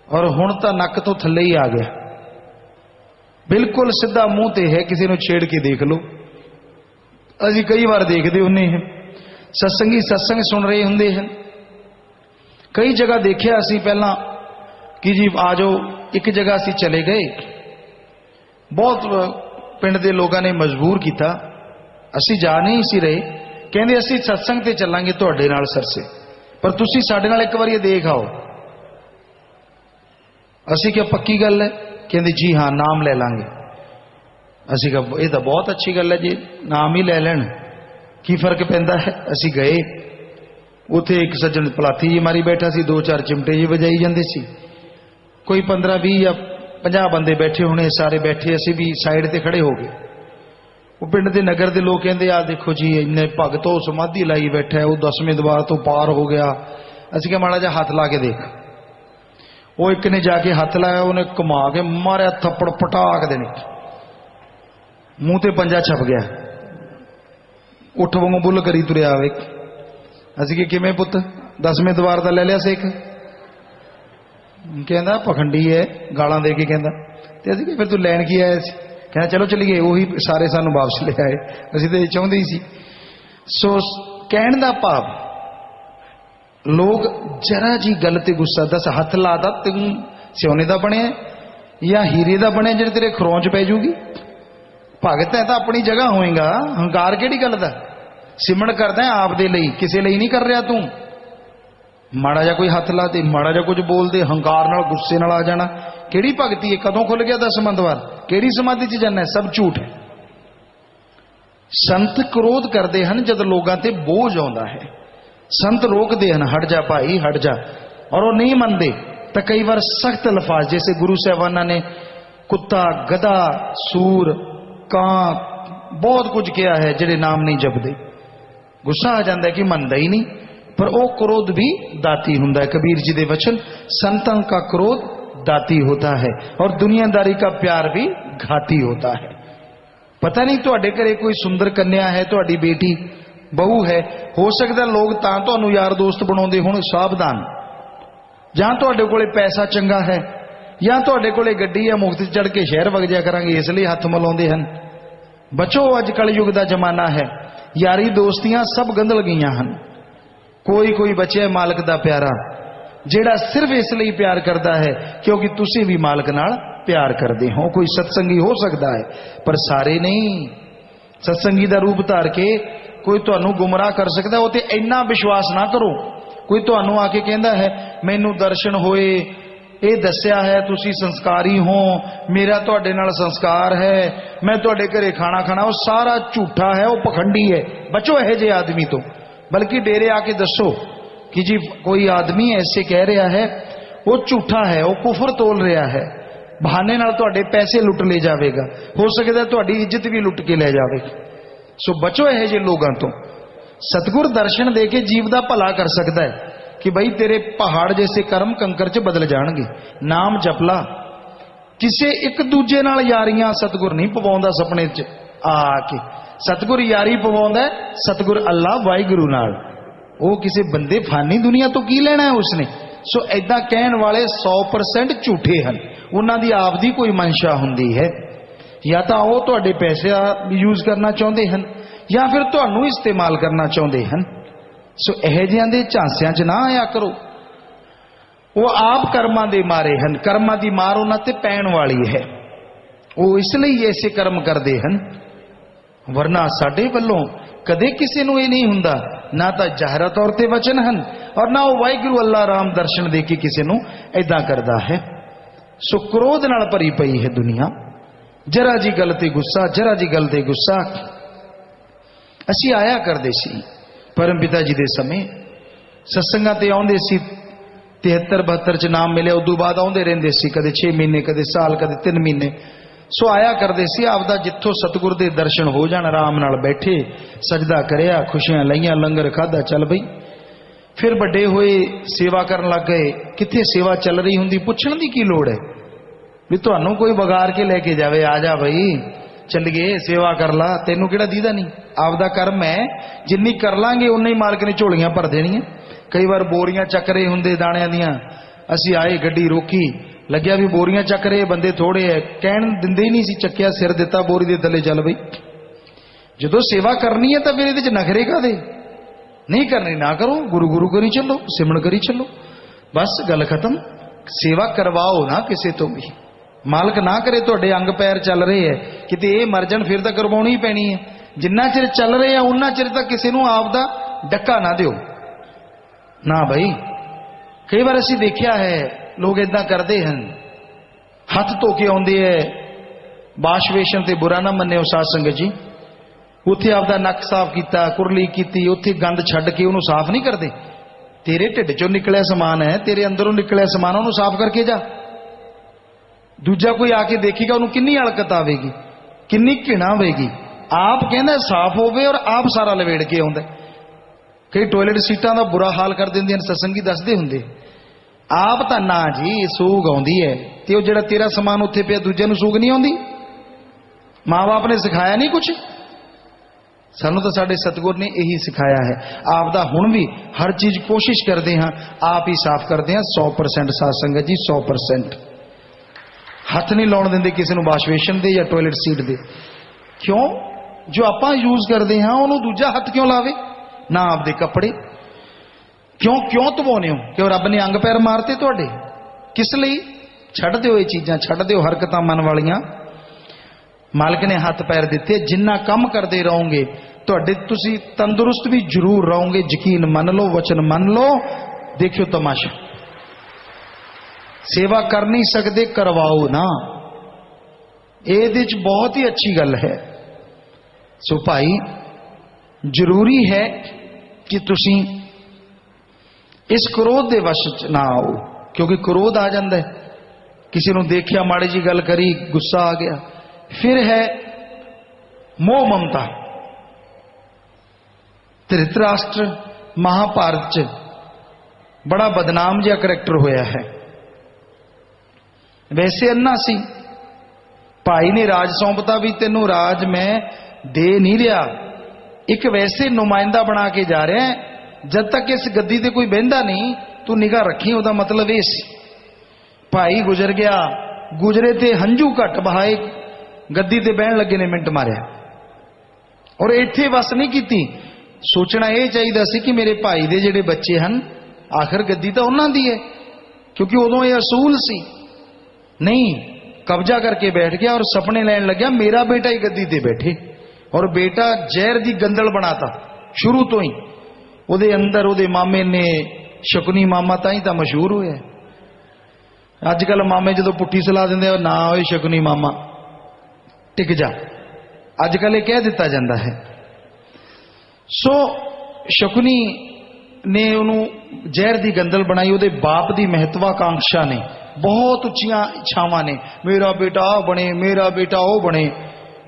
और हुण तां नक तो थल्ले ही आ गया, बिल्कुल सीधा मुंह ते है। किसी ने छेड़ के देख लो, अभी कई बार देखते होने हैं, सत्संगी सत्संग सुन रहे होंगे हैं। कई जगह देखिया असी पहला कि जी आ जाओ, एक जगह असी चले गए, बहुत पिंड दे लोगों ने मजबूर किया, असी जा नहीं सी रहे, कहते असी सत्संग ते चलांगे तुहाडे नाल सरसे, पर तुसी साडे नाल एक बार ये देख आओ। असी क्या पक्की गल है? कहते जी हाँ नाम ले लांगे। असी कहा यह तो बहुत अच्छी गल है जी, नाम ही ले लैन की फर्क पैंदा है। असी गए, उथे एक सज्जन पलाथी जी मारी बैठा सी, 2-4 चिमटे जी बजाई जाते सी, कोई 15-20 या 50 बंदे बैठे होने, सारे बैठे, असी भी साइड ते खड़े हो गए। वो पिंड के नगर के लोग कहते आ देखो जी इन्ने भगत हो समाधि लाई बैठा है, वो 10वें द्वार तो पार हो गया। असी क्या माड़ा जा हाथ ला के देख। वो एक ने जाके हाथ लाया, उन्हें घुमा के मारिया थप्पड़ पटाक देने, मुंह ते पंजा छप गया, उठ वांगू बुल करी तुरया आवे। असी कि किवें पुत 10वें द्वार का ले लिया सिख? कहता पखंडी है, गालां दे के कहता। ते असी कि फिर तू लैन की आया सी? कहना चलो चलीए, वही सारे सानू वापस ले आए, असी तो चाहते ही सी। सो कहण दा भाव लोग जरा जी गल ते गुस्सा, दस हथ लाता तू सियोने का बने या हीरे का बने जिहड़े तेरे खरों च पै जूगी? भगत है तो अपनी जगह होएगा, हंकार किहड़ी गल दा? सिमरन करदा है आप दे लई, किसे लई नहीं कर रहा तू। माड़ा जा कोई हथ ला दे, माड़ा जा कुछ बोल दे, हंकार नाल गुस्से नाल आ जाना, किहड़ी भगती है? कदों खुल गया 10वां द्वार? किहड़ी समाधि च जाना है? सब झूठ है। संत क्रोध करते हैं जब लोगों ते बोझ आता है, संत रोकते हैं हट जा भाई हट जा, और वो नहीं मनते तो कई बार सख्त अल्फाज, जैसे गुरु साहबाना ने कुत्ता, गधा, सूर, कां बहुत कुछ किया है जिहड़े नाम नहीं जपदे। गुस्सा आ जाता है कि मनता ही नहीं, पर वो क्रोध भी दाती हुंदा है। कबीर जी दे वचन, संतों का क्रोध दाती होता है और दुनियादारी का प्यार भी घाती होता है। पता नहीं तुहाडे घरे कोई सुंदर कन्या है, तुहाडी बेटी बहू है, हो सकता लोग तां तुहानू यार दोस्त बनाउंदे होण, सावधान। जां तुहाडे कोले पैसा चंगा है, या तुहाडे कोले गड्डी है, मुफ्त चढ़ के शहर वग जाया करांगे इसलिए हथ मिलाउंदे हन। बचो, अज कलयुग का जमाना है, यारी दोस्तियां सब गंदल गईयां हन। कोई कोई बचे मालिक दा प्यारा, जेड़ा सिर्फ इसलिए प्यार करता है क्योंकि तुसी भी मालिक नाल प्यार करते हो। कोई सत्संगी हो सकता है पर सारे नहीं। सत्संगी का रूप धार के कोई तुहानू गुमराह कर सकता है, वो तो इन्ना विश्वास ना करो। कोई तुहानू आके कहता है मैनू दर्शन होए, ये दस्या है तुसी संस्कारी हो, मेरा तुहाडे नाल संस्कार है, मैं तुहाडे घरे खाना खाना, वो सारा झूठा है, वो पखंडी है। बचो यह जे आदमी तो, बल्कि डेरे आके दसो कि जी कोई आदमी ऐसे कह रहा है, वो झूठा है, वो कुफर तोल रहा है, बहाने नाल तुहाडे पैसे लुट ले जाएगा, हो सकता है तुहाडी इज्जत भी लुट के ले जाए। सो बचो यह जे लोगों तो। सतगुर दर्शन दे के जीव का भला कर सकता है कि भाई तेरे पहाड़ जैसे कर्म कंकर च बदल जाएंगे। नाम जपला, किसे एक दूजे नाल यारियां सतगुर नहीं पवाउंदा सपने च आके। सतगुर यारी पवाउंदा है सतगुर अल्लाह वाहिगुरू नाल। वो किसी बंदे फानी दुनिया तो की लेना है उसने। सो ऐदा कहण वाले 100% झूठे हैं, उन्होंने आपदी कोई मंशा हुंदी है, या तो वो तुहाडे पैसे यूज करना चाहते हैं या फिर तुहानू इस्तेमाल करना चाहते हैं। सो यह जिहां दे झांसियां च ना आया करो। वो आप कर्मां दे मारे हैं, कर्मां दी मार उन्हां ते पैण वाली है, वो इसलिए ऐसे कर्म करते हैं। वरना साडे वल्लों कदे किसी नूं ये नहीं हुंदा, ना तो जाहिरा तौर ते वचन हैं और ना वो वाहिगुरू अल्लाह राम दर्शन दे के किसी नूं ऐदां करदा है। सो क्रोध नाल भरी पई है दुनिया, जरा जी गल ते गुस्सा, जरा जी गल ते गुस्सा। असी आया करते सी परम पिता जी दे समय, सत्संगां ते आउंदे सी, 73-72 च नाम मिले, उदों बाद आउंदे रहिंदे सी, कदे 6 महीने, कदे साल, कदे 3 महीने। सो आया करते सी, आपदा जिथों सतगुर दे दर्शन हो जाण, आराम नाल बैठे, सजदा करिया, खुशियां लईयां, लंगर खादा, चल बई। फिर बड़े होए, सेवा करन लग गए। किथे सेवा चल रही हुंदी, पुछण दी की लोड़ है भी तुहानू कोई बगार के लेके जावे, आ जा बई चलिए सेवा कर ला, तेनू किहड़ा दीदा नहीं। आपदा कर्म है, जिन्नी कर लांगे उन्नी मालक ने झोलियां भर देनियां। कई बार बोरियां चक रहे हुंदे दाणियां दियां, असी आए गड्डी रोकी, लग्या भी बोरियां चक रहे, बंदे थोड़े है, कहण दिंदे ही नहीं सी, चक्या सिर दिता, बोरी दे थले चल बई। जदों सेवा करनी है तो फिर इहदे च नखरे कादे? नहीं करनी ना करो, गुरु गुरु करी चलो, सिमरन करी चलो, बस गल खत्म। सेवा करवाओ ना किसी तो भी, मालक ना करे तुहाडे अंग पैर चल रहे है, किते ये मर जाण फिर तां करवाउणी ही पैणी है। जिन्ना चिर चल रहे हैं उन्ना चिर तां किसी नूं आप दा डक्का ना दिओ ना भाई। कई बार असीं देखिया है लोग इदां करदे हन, हथ धो के आउंदे है वाशवेशन ते बुरा ना मन्निओ साध संगत जी, उत्थे आपदा नक साफ किया, कुरली की, उत्थे गंद छड्ड के उन्होंने साफ नहीं करते। तेरे ढिड चों निकलिया समान है, तेरे अंदरों निकलिया समान उन्होंने साफ करके जा। दूजा कोई आके देखेगा उन्होंने किन्नी हलकत आवेगी, किन्नी घिण आवेगी। आप कहना साफ होवे और आप सारा लवेड़ के आउंदा। कई टॉयलेट सीटां दा बुरा हाल कर दिंदे हन, सत्संगी दसदे हुंदे। आप तां ना जी सूग आउंदी है, ते ओह जिहड़ा तेरा समान उत्थे पिया दूजे नूं सूग नहीं आउंदी। माँ बाप ने सिखाया नहीं कुछ, सानू तो साडे सतगुर ने यही सिखाया है। आप दा हुण भी हर चीज कोशिश करते हैं आप ही साफ करते हैं 100%। साध संगत जी 100% हथ नहीं लाउण दिंदे किसी नूं वाशवेशन दे या टॉयलेट सीट दे। क्यों? जो आपां यूज करते हैं उन्होंने दूजा हथ क्यों लावे ना आपदे कपड़े। क्यों धवाउने हो? क्यों रब ने अंग पैर मारते तुहाडे? किस लई? छड्ड दिओ ये चीज़ां, छड्ड दिओ हरकतां मन वालियां। मालिक ने हथ पैर दिते, जिन्ना कम करते रहोगे तुहाडे तुसी तंदुरुस्त भी जरूर रहोगे। यकीन मन लो, वचन मन लो। देखियो तमाशा, सेवा कर नहीं सकते करवाओ ना, ये बहुत ही अच्छी गल है। सो भाई जरूरी है कि तुसी इस क्रोध दे वश च ना आओ, क्योंकि क्रोध आ जाता है। किसी को देखिया माड़ी जी गल करी, गुस्सा आ गया। फिर है मोह ममता। धृतराष्ट्र महाभारत च बड़ा बदनाम जिहा करैक्टर होया है। वैसे अन्ना सी, भाई ने राज सौंपता भी तेनों राज मैं दे नहीं रहा, एक वैसे नुमाइंदा बना के जा रहा है। जब तक इस गद्दी ते कोई बहिंदा नहीं तू निगाह रखी। उहदा मतलब इस भाई गुजर गया, गुजरे ते हंझू घट बहाए, गद्दी ते बहन लगे ने मिंट मारिया। और इत्थे बस नहीं कीती, सोचना यह चाहिए सी कि मेरे भाई दे जिहड़े बच्चे हैं आखिर गद्दी तो उन्हां दी है, क्योंकि उदों यह असूल सी। नहीं, कब्जा करके बैठ गया और सपने लैन लग्या मेरा बेटा ही गद्दी ते बैठे। और बेटा जहर दी गंदल बनाता शुरू तो ही। उहदे अंदर उहदे मामे ने, शकुनी मामा ताई तां मशहूर होया। अजकल मामे जो पुट्ठी सलाह देंदे ना होए शकुनी मामा टिक जा, अजकल ये कह दिता जाता है। सो शकुनी ने उन्होंने जहर की गंदल बनाई। उहदे बाप की महत्वाकांक्षा ने, बहुत उच्चियां इच्छावां ने, मेरा बेटा आ बने, मेरा बेटा ओ बने।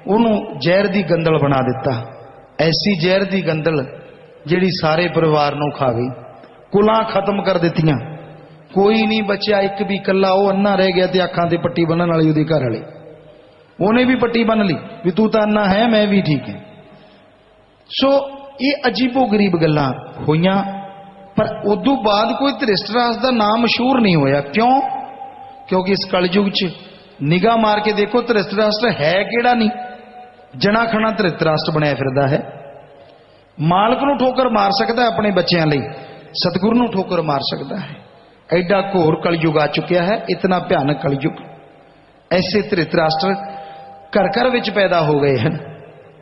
उन्होंने जहर की गंदल बना दिता। ऐसी जहर की गंदल जिहड़ी सारे परिवार नूं खा गई, कुलां खत्म कर दित्तियां। कोई नहीं बचिया, एक भी कला वो अन्ना रह गया। ते अखां ते पट्टी बन्नण वाली उहदी घर वाली, उन्हें भी पट्टी बन ली भी तू तां अन्ना है, मैं भी ठीक है। सो ये अजीबो गरीब गल्लां होईयां। पर उदों बाद कोई धृतराष्ट्र दा नाम मशहूर नहीं होया। क्यों? क्योंकि इस कलयुग च निगाह मार के देखो धृतराष्ट्र है किहड़ा नहीं, जना खना धृतराष्ट्र बनया फिरदा है। मालक नूं ठोकर मार सकता है अपने बच्चों लई, सतगुरु नूं ठोकर मार सकता है। एडा घोर कलयुग आ चुकिया है, इतना भयानक कलयुग। ऐसे धृतराष्ट्र घर घर विच पैदा हो गए हैं।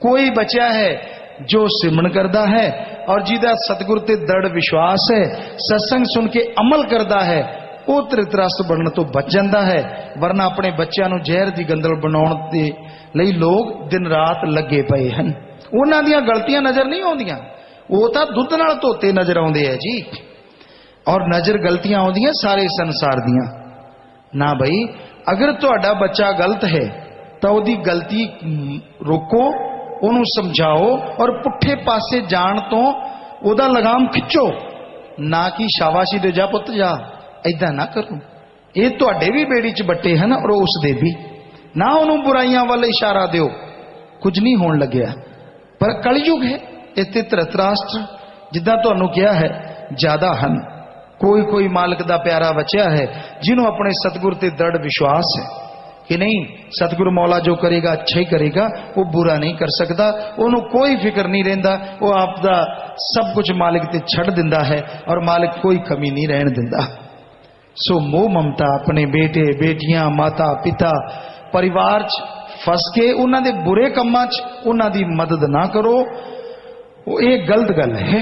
कोई बचा है जो सिमरन करता है और जिहदा सतगुरु ते दृढ़ विश्वास है, सत्संग सुन के अमल करता है, वो धृतराष्ट्र बनने तो बच जाता है। वरना अपने बच्चों को जहर की गंदल बनाने के लिए लोग दिन रात लगे पे हैं। उन्हां दीयां गलतियां नजर नहीं आउंदियां, वो तो दुध नाल धोते नजर आउंदे है जी। और नजर गलतियां आउंदियां सारे संसार दियां ना भाई। अगर तुहाडा बच्चा गलत है तो उसकी गलती रोको, उन्होंने समझाओ और पुट्ठे पासे जान तो उहदा लगाम खिंचो, ना कि शाबाशी दे जा पुत जा, ऐदा ना करो। ये तुहाडे भी बेड़ी च बट्टे हैं और उसदे भी ना। उन्होंने बुराइयां वाल इशारा दिओ, कुछ नहीं होण लग्या। पर कलयुग है, इत्थे धृतराष्ट्र जिद्दां तुहानूं किहा है ज्यादा हन। कोई कोई मालिक दा प्यारा बच्चा है जिन्हों अपने सतगुरु ते दृढ़ विश्वास है कि नहीं सतगुरु मौला जो करेगा अच्छा ही करेगा, वो बुरा नहीं कर सकता। उन्होंने कोई फिक्र नहीं रहिंदा, वो आपदा सब कुछ मालिक ते छड़ दिंदा है और मालिक कोई कमी नहीं रहन दिंदा। सो मोह ममता अपने बेटे बेटियां माता पिता परिवार च फस के उन्हां दे बुरे कम्मां च उन्हां दी मदद ना करो। ये गलत गल है।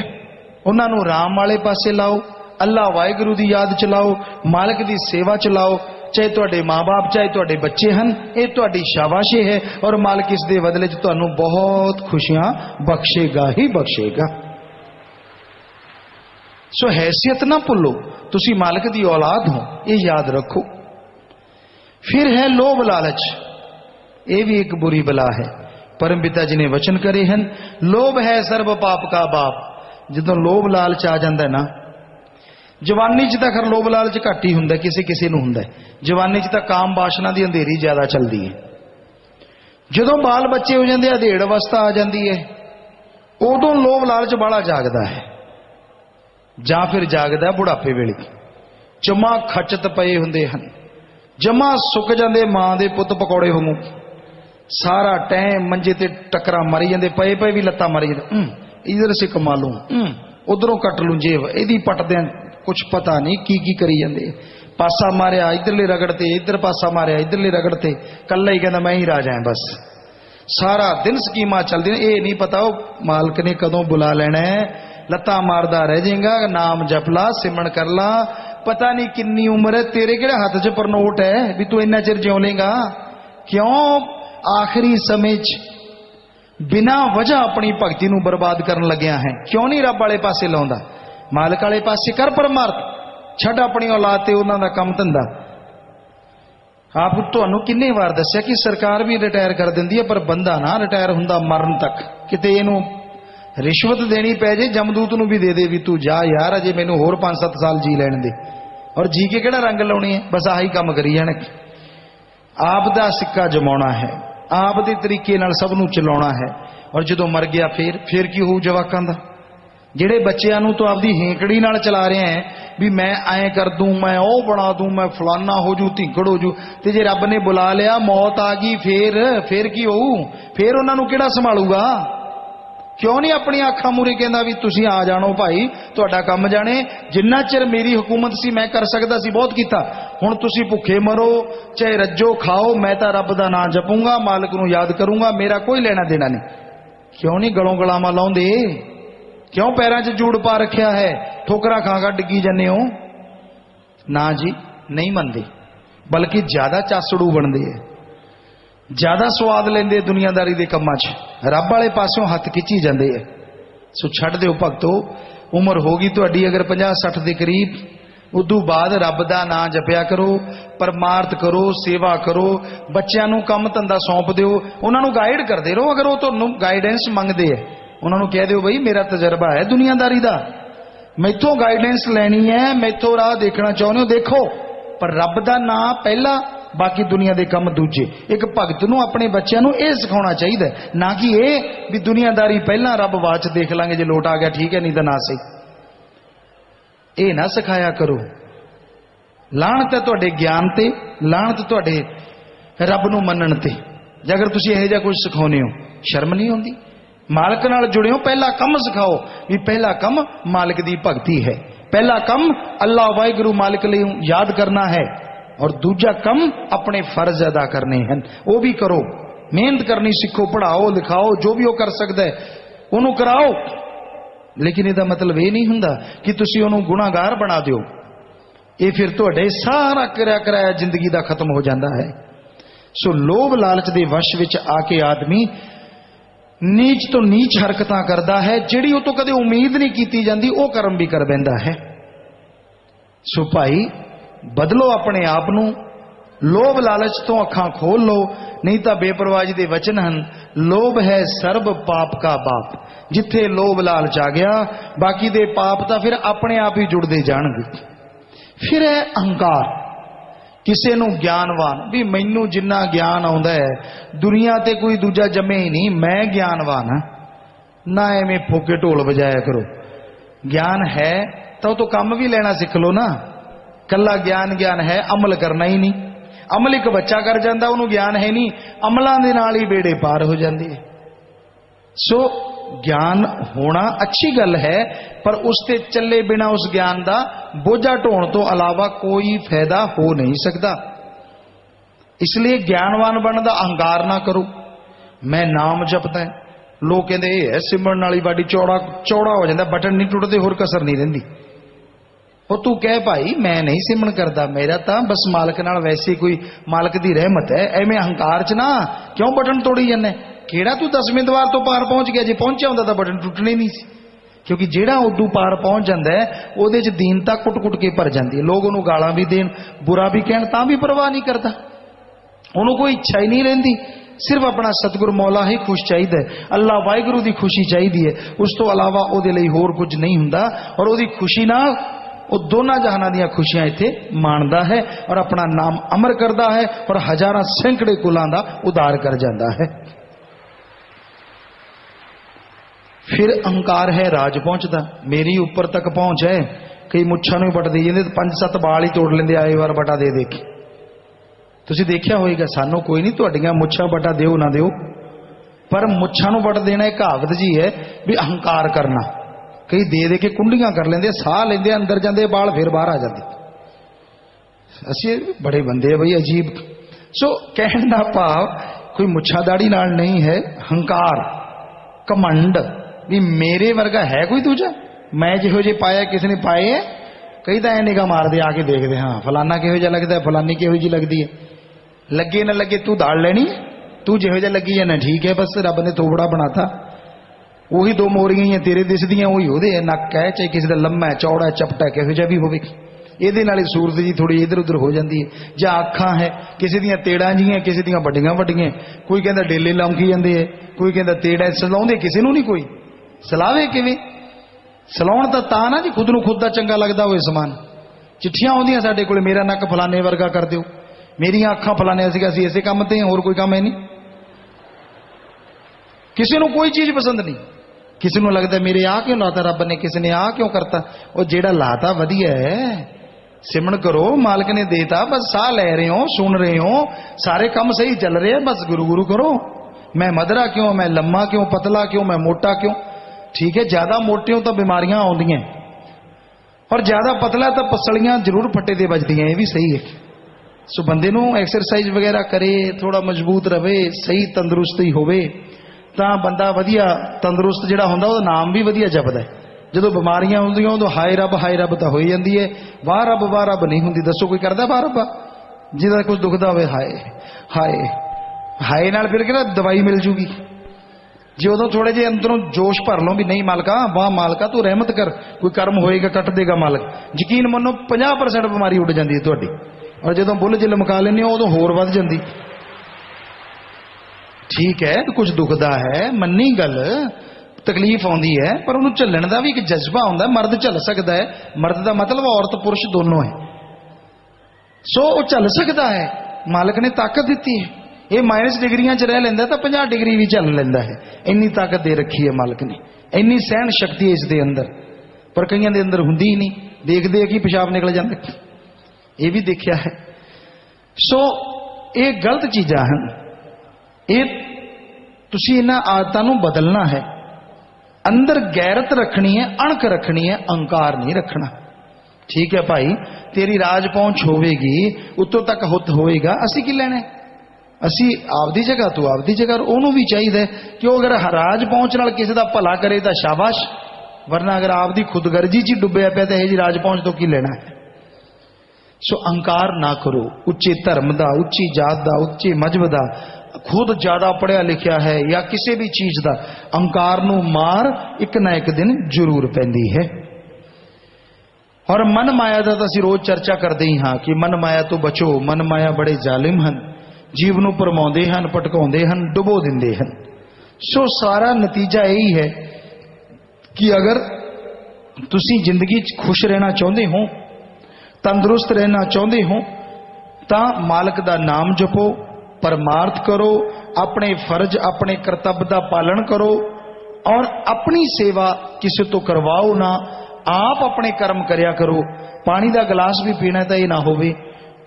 उन्हां नूं राम वाले पासे लाओ, अल्लाह वाहिगुरू दी याद च लाओ, मालिक दी सेवा च लाओ। चाहे तुहाडे माँ बाप चाहे तुहाडे बच्चे हैं, ये तुहाडी शाबाशी है और मालिक इस दे बदले च तुहानूं बहुत खुशियां बख्शेगा ही बख्शेगा। सो हैसियत ना भुलो, तुसी मालिक दी औलाद हो, ये याद रखो। फिर है लोभ लालच, ये भी एक बुरी बला है। परम पिता जी ने वचन करे हैं, लोभ है सर्व पाप का बाप। जदों लोभ लालच आ जाता है ना, जवानी च तो खैर लोभ लालच घट ही हुंदा, किसी किसी नूं हुंदा। जवानी च तो काम वासना दी अंधेरी ज्यादा चलती है। जदों बाल बच्चे हो जाते, अधेड़ अवस्था आ जाती है, उदों लोभ लालच बड़ा जागदा है, जां फिर जागदा बुढ़ापे वेले। जमा खचत पए हुंदे हन, जमा सुक जाते मां दे पुत पकौड़े वांगू, सारा टाइम मंजे ते टकरा मरी जाते, पए पए भी लत्तां मरी जाते। इधर से कमा लूं, उधरों कट लूं जेब, इहदी पटदे कुछ पता नहीं की करी जाते। पासा मारिया इधरले रगड़ते, इधर पासा मारिया इधरले रगड़ते, कल्ला ही कहना मैं ही राजा है बस। सारा दिन स्कीमां चलदी, ये नहीं पता मालिक ने कदों बुला लेना है। लत्तां मारदा रह जाएगा, नाम जपला सिमरन कर ला, पता नहीं किन्नी उम्र है तेरे, किहड़े हाथ च परनोट है भी तू इन्ना चिर जिउ लेगा। क्यों आखिरी समय बिना वजह अपनी भगती नूं बर्बाद करन लग्या है? क्यों नहीं रब वाले पासे लाउंदा? मालिक वाले पासे कर परमार्थ, छड्ड अपनी औलाद ते उन्हां दा काम धंधा। आप तुहानूं किन्ने वार दस्सिया कि सरकार भी रिटायर कर दिंदी है, पर बंदा ना रिटायर हुंदा मरण तक। किते इहनूं रिश्वत देनी पै जे, जमदूत नूं भी दे दे भी तू जा यार अजे मैनूं होर 5-7 साल जी लैण दे, और जी के किहड़ा रंग लाउणी है, बस आही काम करी जाण। आप दा सिक्का जमाउणा है, आप दे तरीके नाल सब नूं चलाउणा है। और जदों मर गया फिर की होऊ जवाकां दा? जिहड़े बच्चिआं नूं तो आपदी हेंकड़ी नाल चला रहे हैं भी मैं ऐ कर दूं, मैं ओ बना दूं, मैं फलाना हो जू, धिंकड़ हो जू, ते जे रब ने बुला लिया मौत आ गई फिर की होऊ? फिर उन्हां नूं किहड़ा संभालूगा? क्यों नहीं अपनी अखां मूरे कहंदा भी तुसीं आ जाणो भाई, तुहाडा काम जाणे, जिन्ना चिर मेरी हुकूमत सी मैं कर सकदा सी बहुत कीता, हुण तुसीं भुखे मरो चाहे रज्जो खाओ, मैं तां रब दा नां जपूंगा, मालिक नूं याद करूंगा, मेरा कोई लेना देना नहीं। क्यों नहीं गलों गलामा लाउंदे? क्यों पैरां 'च जूड़ पा रखिया है, ठोकरा खा खा डिग्गी जन्ने हो? ना जी, नहीं मनदे, बल्कि ज्यादा चासड़ू बनदे है, ज्यादा स्वाद लेंदे दुनियादारी दे कम्मां 'च, रब वाले पासों हथ खिंची जांदे है। सो छड्ड दिओ भगतो, उम्र होगी तुहाडी अगर 50-60 के करीब, उदों बाद रब दा नां जपिया करो, परमार्थ करो, सेवा करो, बच्चों नूं काम धंधा सौंप दिओ, उन्हां नूं गाइड करदे रहो। अगर वो तुहानूं गाइडेंस मंगदे है, उन्हां नूं कह दिओ बई मेरा तजर्बा है दुनियादारी दा, मैथों गाइडेंस लैनी है, मैथों राह देखना चाहुंदे हो देखो, पर रब दा नां पहला, बाकी दुनिया के काम दूजे। एक भगत नूं अपने बच्चों नूं यह सिखाउणा चाहिए, ना कि यह भी दुनियादारी पहला रब बाच देख लांगे, जो लोट आ गया ठीक है, नहीं तो ना सही। ये ना सिखाया करो। लाणत है तुहाडे ज्ञान ते, लाणत तुहाडे रब नूं मनण ते, जे अगर तुसीं इहो जिहा कुछ सिखाउने हो। शर्म नहीं आउंदी? मालिक नाल जुड़े हो, पहला कम सिखाओ भी पहला कम मालिक दी भगती है, पहला कम अल्लाह वाहिगुरू मालिक लई याद करना है, और दूजा कम अपने फर्ज अदा करने हैं, वो भी करो। मेहनत करनी सीखो, पढ़ाओ लिखाओ, जो भी वो कर सकता है उन्होंने कराओ। लेकिन इसका मतलब ये नहीं हुंदा कि तुसी उन्होंने गुनाहगार बना दिओ। ये फिर तुहाडे सारा करया कराया जिंदगी दा खत्म हो जाता है। सो लोभ लालच दे वश विच आके आदमी नीच तो नीच हरकतां करदा है, जिहड़ी वो तो कदे उम्मीद नहीं की जाती, वो कर्म भी कर बैठा है। सो भाई बदलो अपने आप नूं, लोभ लालच तो अखां खोल लो, नहीं तो बेपरवाही दे वचन हन, लोभ है सर्व पाप का बाप। जिथे लोभ लालच आ गया, बाकी दे पाप तो फिर अपने आप ही जुड़ते जाणगे। फिर है अहंकार। किसी नूं ज्ञानवान भी मैनू जिन्ना ज्ञान आउंदा है, दुनिया ते कोई दूजा जमे ही नहीं, मैं ज्ञानवान हाँ ना, एवें फूके ढोल बजाया करो। ज्ञान है तो काम भी लेना सीख लो ना। कला ज्ञान है, अमल करना ही नहीं। अमल एक बच्चा कर जाता, उन्होंने ज्ञान है नहीं, अमलों के नाल ही बेड़े पार हो जाते हैं। सो ज्ञान होना अच्छी गल है, पर उसते चले बिना उस ज्ञान का बोझा ढोण तो अलावा कोई फायदा हो नहीं सकता। इसलिए ज्ञानवान बनने का अहंकार ना करो। मैं नाम जपदा है, लोग कहते है सिमरन वाली बाडी चौड़ा चौड़ा हो जाता, बटन नहीं टुटते, होर कसर नहीं रहिंदी। वो तू कह भाई मैं नहीं सिमरन करता, मेरा तो बस मालक नाल वैसे कोई मालक की रहमत है, एवें अहंकार च ना क्यों बटन तोड़ी जाने। केड़ा तू 10वें द्वार तो पार पहुंच गया, जे पहुंचा होंदा तो बटन टुटने नहीं सी। क्योंकि जेड़ा उदू पार पहुंच जाता है उहदे च दीनता कुट कुट के भर जाती है। लोग उन्होंने गालां भी देन, बुरा भी कहन, तां भी परवाह नहीं करता, उन्होंने कोई इच्छा ही नहीं रहिंदी। सिर्फ अपना सतगुरु मौला ही खुश चाहिए, अल्लाह वाहिगुरू की खुशी चाहिए, उस तो अलावा उहदे लई होर कुछ नहीं हुंदा। और उहदी खुशी नाल वो दोनों जहाना दियां खुशियां इत्थे माणदा है और अपना नाम अमर करता है और हजारां सैकड़े कुलां दा उद्धार कर जाता है। फिर अहंकार है राज पहुंचता, मेरी ऊपर तक पहुंच है। कई मुच्छां नूं बट दी जांदे, 5-7 बाल ही तोड़ लेंदे, आए वार बटा दे के। तुसीं देखिया होएगा, सानू कोई नहीं तुहाडीआं मुच्छां बटा दिओ ना दिओ, पर मुच्छां नूं बट देना एक कहावत जी है भी अहंकार करना। कई दे के कुंडियां कर लेंदे, साह लेंदे, अंदर जांदे बाल फिर बाहर आ जाते। असीं बड़े बंदे हैं बई, अजीब। सो कहण दा भाव कोई मुच्छा दाड़ी नाल नहीं है, हंकार घमंड भी मेरे वर्गा है कोई दूजा, मैं जिहो जे पाया किसी ने पाए है। कई तो ऐ निगाह मारदे आके देखते, हाँ फलाना किहो जिहा लगदा है, फलानी किहो जी लगती है। लगे ना लगे तू दाड़ लेनी, तू जिहो जिहा लगी है ना ठीक है, बस रब ने थोबड़ा बनाता, वही 2 मोरियां ही तेरे दिसदियां, वही ओहदे है। नक है चाहे किसी का लम्मा है, चौड़ा है, चपटा है, किहो जिहा भी होवे, ਇਹਦੇ ਨਾਲ सूरत जी थोड़ी इधर उधर हो जाती है। ਜਾਂ ਅੱਖਾਂ है, किसी ਦੀਆਂ तेड़ा ਜੀਆਂ, किसी ਦੀਆਂ ਵੱਡੀਆਂ ਵੱਡੀਆਂ, कोई कहता डेले लौंकी ਜਾਂਦੇ है, कोई कहता तेड़ा सलाउंदे किसी ਨੂੰ नहीं, कोई सलावे किवें। सलाउण ਤਾਂ ना जी खुद ਨੂੰ खुद ਦਾ ਚੰਗਾ लगता होए समान। चिट्ठियां आउंदियां ਸਾਡੇ ਕੋਲ, मेरा नक फलाने वर्गा कर दिओ, मेरियां ਅੱਖਾं फलाने सीगा, ਅਸੀਂ ਇਸੇ ਕੰਮ ਤੇ ਹੋਰ कोई काम है नहीं। किसी ਨੂੰ कोई चीज पसंद नहीं, किसी ਨੂੰ लगता मेरे आ क्यों लाता रब ने, किसी ने आ क्यों करता। और जेड़ा लाता वधिया है, सिमरन करो, मालिक ने देता, बस साह ले रहे हो, सुन रहे हो, सारे काम सही चल रहे हैं, बस गुरु गुरु करो। मैं मदरा क्यों, मैं लम्मा क्यों, पतला क्यों, मैं मोटा क्यों। ठीक है, ज्यादा मोटे हो तो बीमारियां आउंदियां, और ज्यादा पतला तो पसलियां जरूर फट्टे दे बजदियां, ये भी सही है। सो बंदे नूं एक्सरसाइज वगैरह करे, थोड़ा मजबूत रहे, सही तंदुरुस्ती होवे, तां बंदा वधिया तंदुरुस्त जिहड़ा हुंदा ओहदा नाम भी वधिया जपदा है। ਜਦੋਂ ਬਿਮਾਰੀਆਂ ਹੁੰਦੀਆਂ ਉਦੋਂ ਹਾਏ ਰੱਬ ਤਾਂ ਹੋਈ ਜਾਂਦੀ ਹੈ, ਵਾਹ ਰੱਬ ਨਹੀਂ ਹੁੰਦੀ। ਦੱਸੋ ਕੋਈ ਕਰਦਾ ਵਾਹ ਰੱਬ? ਜਿਹਦਾ ਕੁਝ ਦੁਖਦਾ ਹੋਵੇ ਹਾਏ ਹਾਏ ਹਾਏ ਨਾਲ ਫਿਰ ਕਿਹੜਾ ਦਵਾਈ ਮਿਲ ਜੂਗੀ। ਜੇ ਉਦੋਂ ਥੋੜੇ ਜਿਹੇ ਅੰਦਰੋਂ ਜੋਸ਼ ਭਰ ਲਓ ਵੀ ਨਹੀਂ ਮਾਲਕਾ, ਵਾਹ ਮਾਲਕਾ ਤੂੰ ਰਹਿਮਤ ਕਰ, ਕੋਈ ਕਰਮ ਹੋਏਗਾ ਕੱਟ ਦੇਗਾ ਮਾਲਕ, ਯਕੀਨ ਮੰਨੋ 50% ਬਿਮਾਰੀ ਉੱਡ ਜਾਂਦੀ ਹੈ ਤੁਹਾਡੀ। ਔਰ ਜਦੋਂ ਬੁੱਲ ਜੇ ਲਮਕਾ ਲੈਂਦੇ ਹੋ ਉਦੋਂ ਹੋਰ ਵੱਧ ਜਾਂਦੀ। ठीक है, कुछ दुखदा है, मन्नी गल, तकलीफ आउंदी है, पर उन्होंने झल्लण का भी एक जज्बा होंदा। मर्द झल सकता है, मर्द का मतलब औरत पुरुष दोनों है। सो वो झल सकता है, मालिक ने ताकत दी है। ये माइनस डिग्रियां च रह लैंदा तो 50 डिग्री भी झल लैंदा है, इन्नी ताकत दे रखी है मालिक ने, इन्नी सहन शक्ति है इसके अंदर। पर कईयां दे अंदर हुंदी ही नहीं, देखते कि पेशाब निकल जाता, ये भी देखा है। सो ये गलत चीज़ां हैं, ये तुसी इन्हां आदतां नूं बदलना है। अंदर गैरत रखनी है, अणक रखनी है, अहंकार नहीं रखना। ठीक है भाई, तेरी राज पहुंच होवेगी, उत्तों तक हुत होएगा, असी की लेना, असी आपदी जगह तू आपदी जगह। उन्होंने भी चाहिए कि अगर राज पहुंच नाल किसी का भला करे तो शाबाश, वरना अगर आपदी खुदगर्जी च डुबया पिया तो यह जी राज पहुंच तो की लेना है। सो अहंकार ना करो, उच्चे धर्म का, उच्ची जात का, उच्चे मजहब का, खुद ज्यादा पढ़िया लिखिया है या किसी भी चीज का, अहंकार नूं मार एक ना एक दिन जरूर पैंदी है। और मन माया का तो असीं रोज चर्चा करते ही हाँ कि मन माया तो बचो, मन माया बड़े जालिम हैं, जीव नूं भरमाउंदे हन, भटकाउंदे हन, डुबो दिंदे हन। सो सारा नतीजा यही है कि अगर तुसीं जिंदगी खुश रहना चाहते हो, तंदुरुस्त रहना चाहते हो, तो मालिक का नाम जपो, परमार्थ करो, अपने फर्ज अपने कर्तव्य का पालन करो, और अपनी सेवा किसी तो करवाओ ना, आप अपने कर्म करया करो। पानी का गिलास भी पीना तो यह ना हो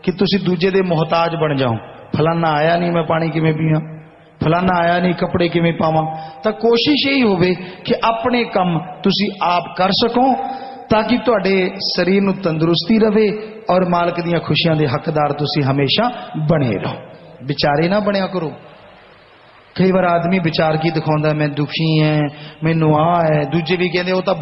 कि तुसी दूजे दे मोहताज बन जाओ, फलाना आया नहीं मैं पानी किवें पीवां, फलाना आया नहीं कपड़े किवें पावां। तो कोशिश यही होवे कि अपने काम तुसी आप कर सको, ताकि तुहाडे शरीर नूं तंदुरुस्ती रहे और मालिक दीयां खुशियां दे हकदार तुसी हमेशा बने रहो। ਵਿਚਾਰੇ ਨਾ ਬਣਿਆ ਕਰੋ। ਕਈ ਵਾਰ ਆਦਮੀ ਵਿਚਾਰ ਕੀ ਦਿਖਾਉਂਦਾ, ਮੈਂ ਦੁਖੀ ਐ, ਮੈਨੂੰ ਆ ਹੈ, ਦੂਜੇ ਵੀ ਕਹਿੰਦੇ ਉਹ ਤਾਂ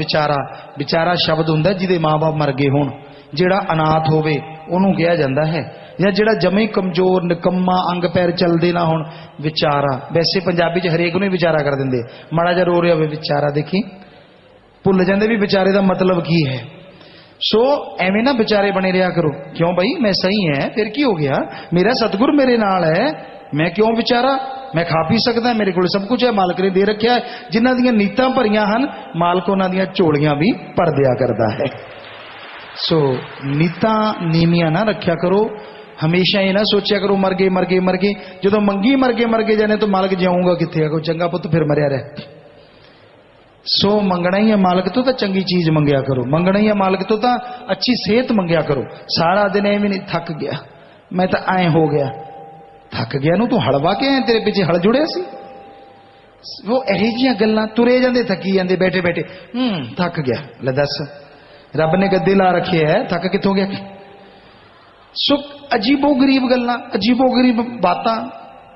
ਵਿਚਾਰਾ ਸ਼ਬਦ ਹੁੰਦਾ ਜਿਹਦੇ ਮਾਂ-ਬਾਪ ਮਰ ਗਏ ਹੋਣ। ਜਿਹੜਾ ਅਨਾਥ ਹੋਵੇ ਉਹਨੂੰ ਕਿਹਾ ਜਾਂਦਾ ਹੈ, ਜਾਂ ਜਿਹੜਾ ਜਮੇ ਕਮਜ਼ੋਰ ਨਿਕੰਮਾ ਅੰਗ ਪੈਰ ਚੱਲਦੇ ਨਾ ਹੋਣ, ਵਿਚਾਰਾ। ਵੈਸੇ ਪੰਜਾਬੀ 'ਚ ਹਰੇਕ ਨੂੰ ਹੀ ਵਿਚਾਰਾ ਕਰ ਦਿੰਦੇ, ਮਾੜਾ ਜਿਹਾ ਰੋ ਰਿਹਾ ਹੋਵੇ ਵਿਚਾਰਾ, ਦੇਖੀ ਭੁੱਲ ਜਾਂਦੇ ਵੀ ਵਿਚਾਰੇ ਦਾ ਮਤਲਬ ਕੀ ਹੈ। ਸੋ ਐਵੇਂ ਨਾ ਵਿਚਾਰੇ ਬਣੇ ਰਿਹਾ ਕਰੋ। ਕਿਉਂ ਬਈ ਮੈਂ ਸਹੀ ਹੈ, ਫਿਰ ਕੀ ਹੋ ਗਿਆ, ਮੇਰਾ ਸਤਿਗੁਰ ਮੇਰੇ ਨਾਲ ਹੈ, ਮੈਂ ਕਿਉਂ ਵਿਚਾਰਾ, ਮੈਂ ਖਾ ਪੀ ਸਕਦਾ, ਮੇਰੇ ਕੋਲ ਸਭ ਕੁਝ ਹੈ, ਮਾਲਕ ਨੇ ਦੇ ਰੱਖਿਆ ਹੈ। ਜਿਨ੍ਹਾਂ ਦੀਆਂ ਨੀਤਾਂ ਭਰੀਆਂ ਹਨ ਮਾਲਕ ਉਹਨਾਂ ਦੀਆਂ ਝੋਲੀਆਂ ਵੀ ਭਰ ਦਿਆ ਕਰਦਾ ਹੈ। ਸੋ ਨੀਤਾਂ ਨੀਵੀਆਂ ਨਾ ਰੱਖਿਆ ਕਰੋ। ਹਮੇਸ਼ਾ ਇਹ ਨਾ ਸੋਚਿਆ ਕਰੋ ਮਰ ਗਏ ਜਦੋਂ ਮੰਗੀ ਮਰ ਗਏ ਜਾਣੇ ਤਾਂ ਮਾਲਕ ਜਾਊਂਗਾ ਕਿੱਥੇ ਆ, ਕੋਈ ਚੰਗਾ ਪੁੱਤ ਫਿਰ ਮਰਿਆ ਰਹਿ। ਸੋ ਮੰਗਣਾ ਹੀ ਹੈ ਮਾਲਕ ਤੋਂ ਤਾਂ ਚੰਗੀ ਚੀਜ਼ ਮੰਗਿਆ ਕਰੋ, ਮੰਗਣਾ ਹੀ ਹੈ ਮਾਲਕ ਤੋਂ ਤਾਂ ਅੱਛੀ ਸਿਹਤ ਮੰਗਿਆ ਕਰੋ। ਸਾਰਾ ਦਿਨ ਐਵੇਂ ਨਹੀਂ ਥੱਕ ਗਿਆ, ਮੈਂ ਤਾਂ ਐਂ ਹੋ ਗਿਆ, ਥੱਕ ਗਿਆ ਨੂੰ ਤੂੰ ਹਲਵਾ ਕੇ ਆਇਆ, ਤੇਰੇ ਪਿੱਛੇ ਹਲ ਜੁੜਿਆ ਸੀ। ਉਹ ਇਹੋ ਜਿਹੀਆਂ ਗੱਲਾਂ, ਤੁਰੇ ਜਾਂਦੇ ਥੱਕੀ ਜਾਂਦੇ, ਬੈਠੇ ਥੱਕ ਗਿਆ। ਲੈ ਦੱਸ, ਰੱਬ ਨੇ ਗੱਦੇ ਲਾ ਰੱਖੇ ਹੈ, ਥੱਕ ਕਿੱਥੋਂ ਗਿਆ। ਸੋ ਅਜੀਬੋ ਗਰੀਬ ਗੱਲਾਂ, ਅਜੀਬੋ ਗਰੀਬ ਬਾਤਾਂ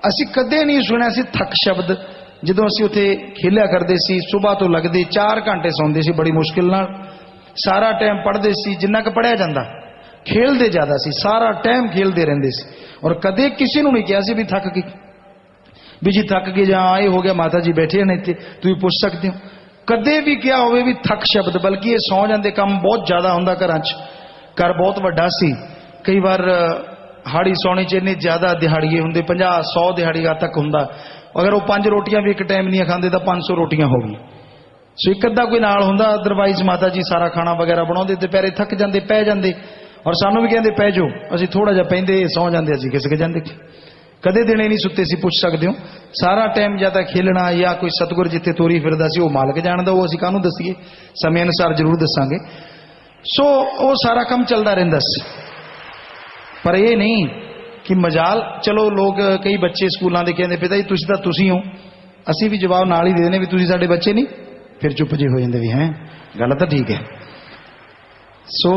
ਅਸੀਂ ਕਦੇ ਨਹੀਂ ਸੁਣਿਆ ਸੀ। ਥੱਕ ਸ਼ਬਦ ਜਦੋਂ ਅਸੀਂ ਉੱਥੇ ਖੇਲਿਆ ਕਰਦੇ ਸੀ, ਸਵੇਰ ਤੋਂ ਲੱਗਦੇ 4 ਘੰਟੇ ਸੌਂਦੇ ਸੀ ਬੜੀ ਮੁਸ਼ਕਿਲ ਨਾਲ, ਸਾਰਾ ਟਾਈਮ ਪੜ੍ਹਦੇ ਸੀ ਜਿੰਨਾ ਕੁ ਪੜ੍ਹਿਆ ਜਾਂਦਾ, ਖੇਲਦੇ ਜ਼ਿਆਦਾ ਸੀ, ਸਾਰਾ ਟਾਈਮ ਖੇਲਦੇ ਰਹਿੰਦੇ ਸੀ। ਔਰ ਕਦੇ ਕਿਸੇ ਨੂੰ ਨਹੀਂ ਕਿਹਾ ਸੀ ਵੀ ਥੱਕ ਗਏ, ਵੀ ਜੀ ਥੱਕ ਗਏ ਜਾਂ ਆਏ ਹੋ ਗਿਆ, ਮਾਤਾ ਜੀ ਬੈਠੇ ਨੇ ਇੱਥੇ ਤੁਸੀਂ ਪੁੱਛ ਸਕਦੇ ਹੋ। ਕਦੇ ਵੀ ਕਿਹਾ ਹੋਵੇ ਵੀ ਥੱਕ ਸ਼ਬਦ, ਬਲਕਿ ਇਹ ਸੌਂ ਜਾਂਦੇ, ਕੰਮ ਬਹੁਤ ਜ਼ਿਆਦਾ ਹੁੰਦਾ ਘਰਾਂ 'ਚ, ਘਰ ਬਹੁਤ ਵੱਡਾ ਸੀ। ਕਈ ਵਾਰ ਹਾੜੀ ਸੌਣੀ 'ਚ ਇੰਨੇ ਜ਼ਿਆਦਾ ਦਿਹਾੜੀਏ ਹੁੰਦੇ, 50-100 ਦਿਹਾੜੀਆਂ ਤੱਕ ਹੁੰਦਾ। ਅਗਰ ਉਹ 5 ਰੋਟੀਆਂ ਵੀ ਇੱਕ ਟਾਈਮ ਨਹੀਂ ਖਾਂਦੇ ਤਾਂ 500 ਰੋਟੀਆਂ ਹੋ ਗਈਆਂ। ਸੋ ਇੱਕ ਅੱਧਾ ਕੋਈ ਨਾਲ ਹੁੰਦਾ, ਅਦਰਵਾਈਜ਼ ਮਾਤਾ ਜੀ ਸਾਰਾ ਖਾਣਾ ਵਗੈਰਾ ਬਣਾਉਂਦੇ, ਦੁਪਹਿਰੇ ਥੱਕ ਜਾਂਦੇ, ਪੈ ਜਾਂਦੇ। ਔਰ ਸਾਨੂੰ ਵੀ ਕਹਿੰਦੇ ਪੈ ਜਾਓ, ਅਸੀਂ ਥੋੜਾ ਜਿਹਾ ਪੈਂਦੇ, ਸੌਂ ਜਾਂਦੇ, ਅਸੀਂ ਖਿਸਕ ਜਾਂਦੇ। ਕਦੇ ਦਿਨੇ ਨਹੀਂ ਸੁੱਤੇ ਸੀ, ਪੁੱਛ ਸਕਦੇ ਹੋ। ਸਾਰਾ ਟਾਈਮ ਜਾਂ ਤਾਂ ਖੇਲਣਾ ਜਾਂ ਕੋਈ ਸਤਿਗੁਰ ਜਿੱਥੇ ਤੋਰੀ ਫਿਰਦਾ ਸੀ ਉਹ ਮਾਲਕ ਜਾਣਦਾ, ਉਹ ਅਸੀਂ ਕਾਹਨੂੰ ਦੱਸੀਏ, ਸਮੇਂ ਅਨੁਸਾਰ ਜ਼ਰੂਰ ਦੱਸਾਂਗੇ। ਸੋ ਉਹ ਸਾਰਾ ਕੰਮ ਚੱਲਦਾ ਰਹਿੰਦਾ ਸੀ। ਪਰ ਇਹ ਨਹੀਂ ਕਿ ਮਜਾਲ, ਚਲੋ ਲੋਕ ਕਈ ਬੱਚੇ ਸਕੂਲਾਂ ਦੇ ਕਹਿੰਦੇ ਪਿਤਾ ਜੀ ਤੁਸੀਂ ਤਾਂ ਤੁਸੀਂ ਹੋ, ਅਸੀਂ ਵੀ ਜਵਾਬ ਨਾਲ ਹੀ ਦੇ ਦਿੰਦੇ ਵੀ ਤੁਸੀਂ ਸਾਡੇ ਬੱਚੇ ਨਹੀਂ, ਫਿਰ ਚੁੱਪ ਜੇ ਹੋ ਜਾਂਦੇ ਵੀ ਹੈ ਗੱਲ ਤਾਂ ਠੀਕ ਹੈ। ਸੋ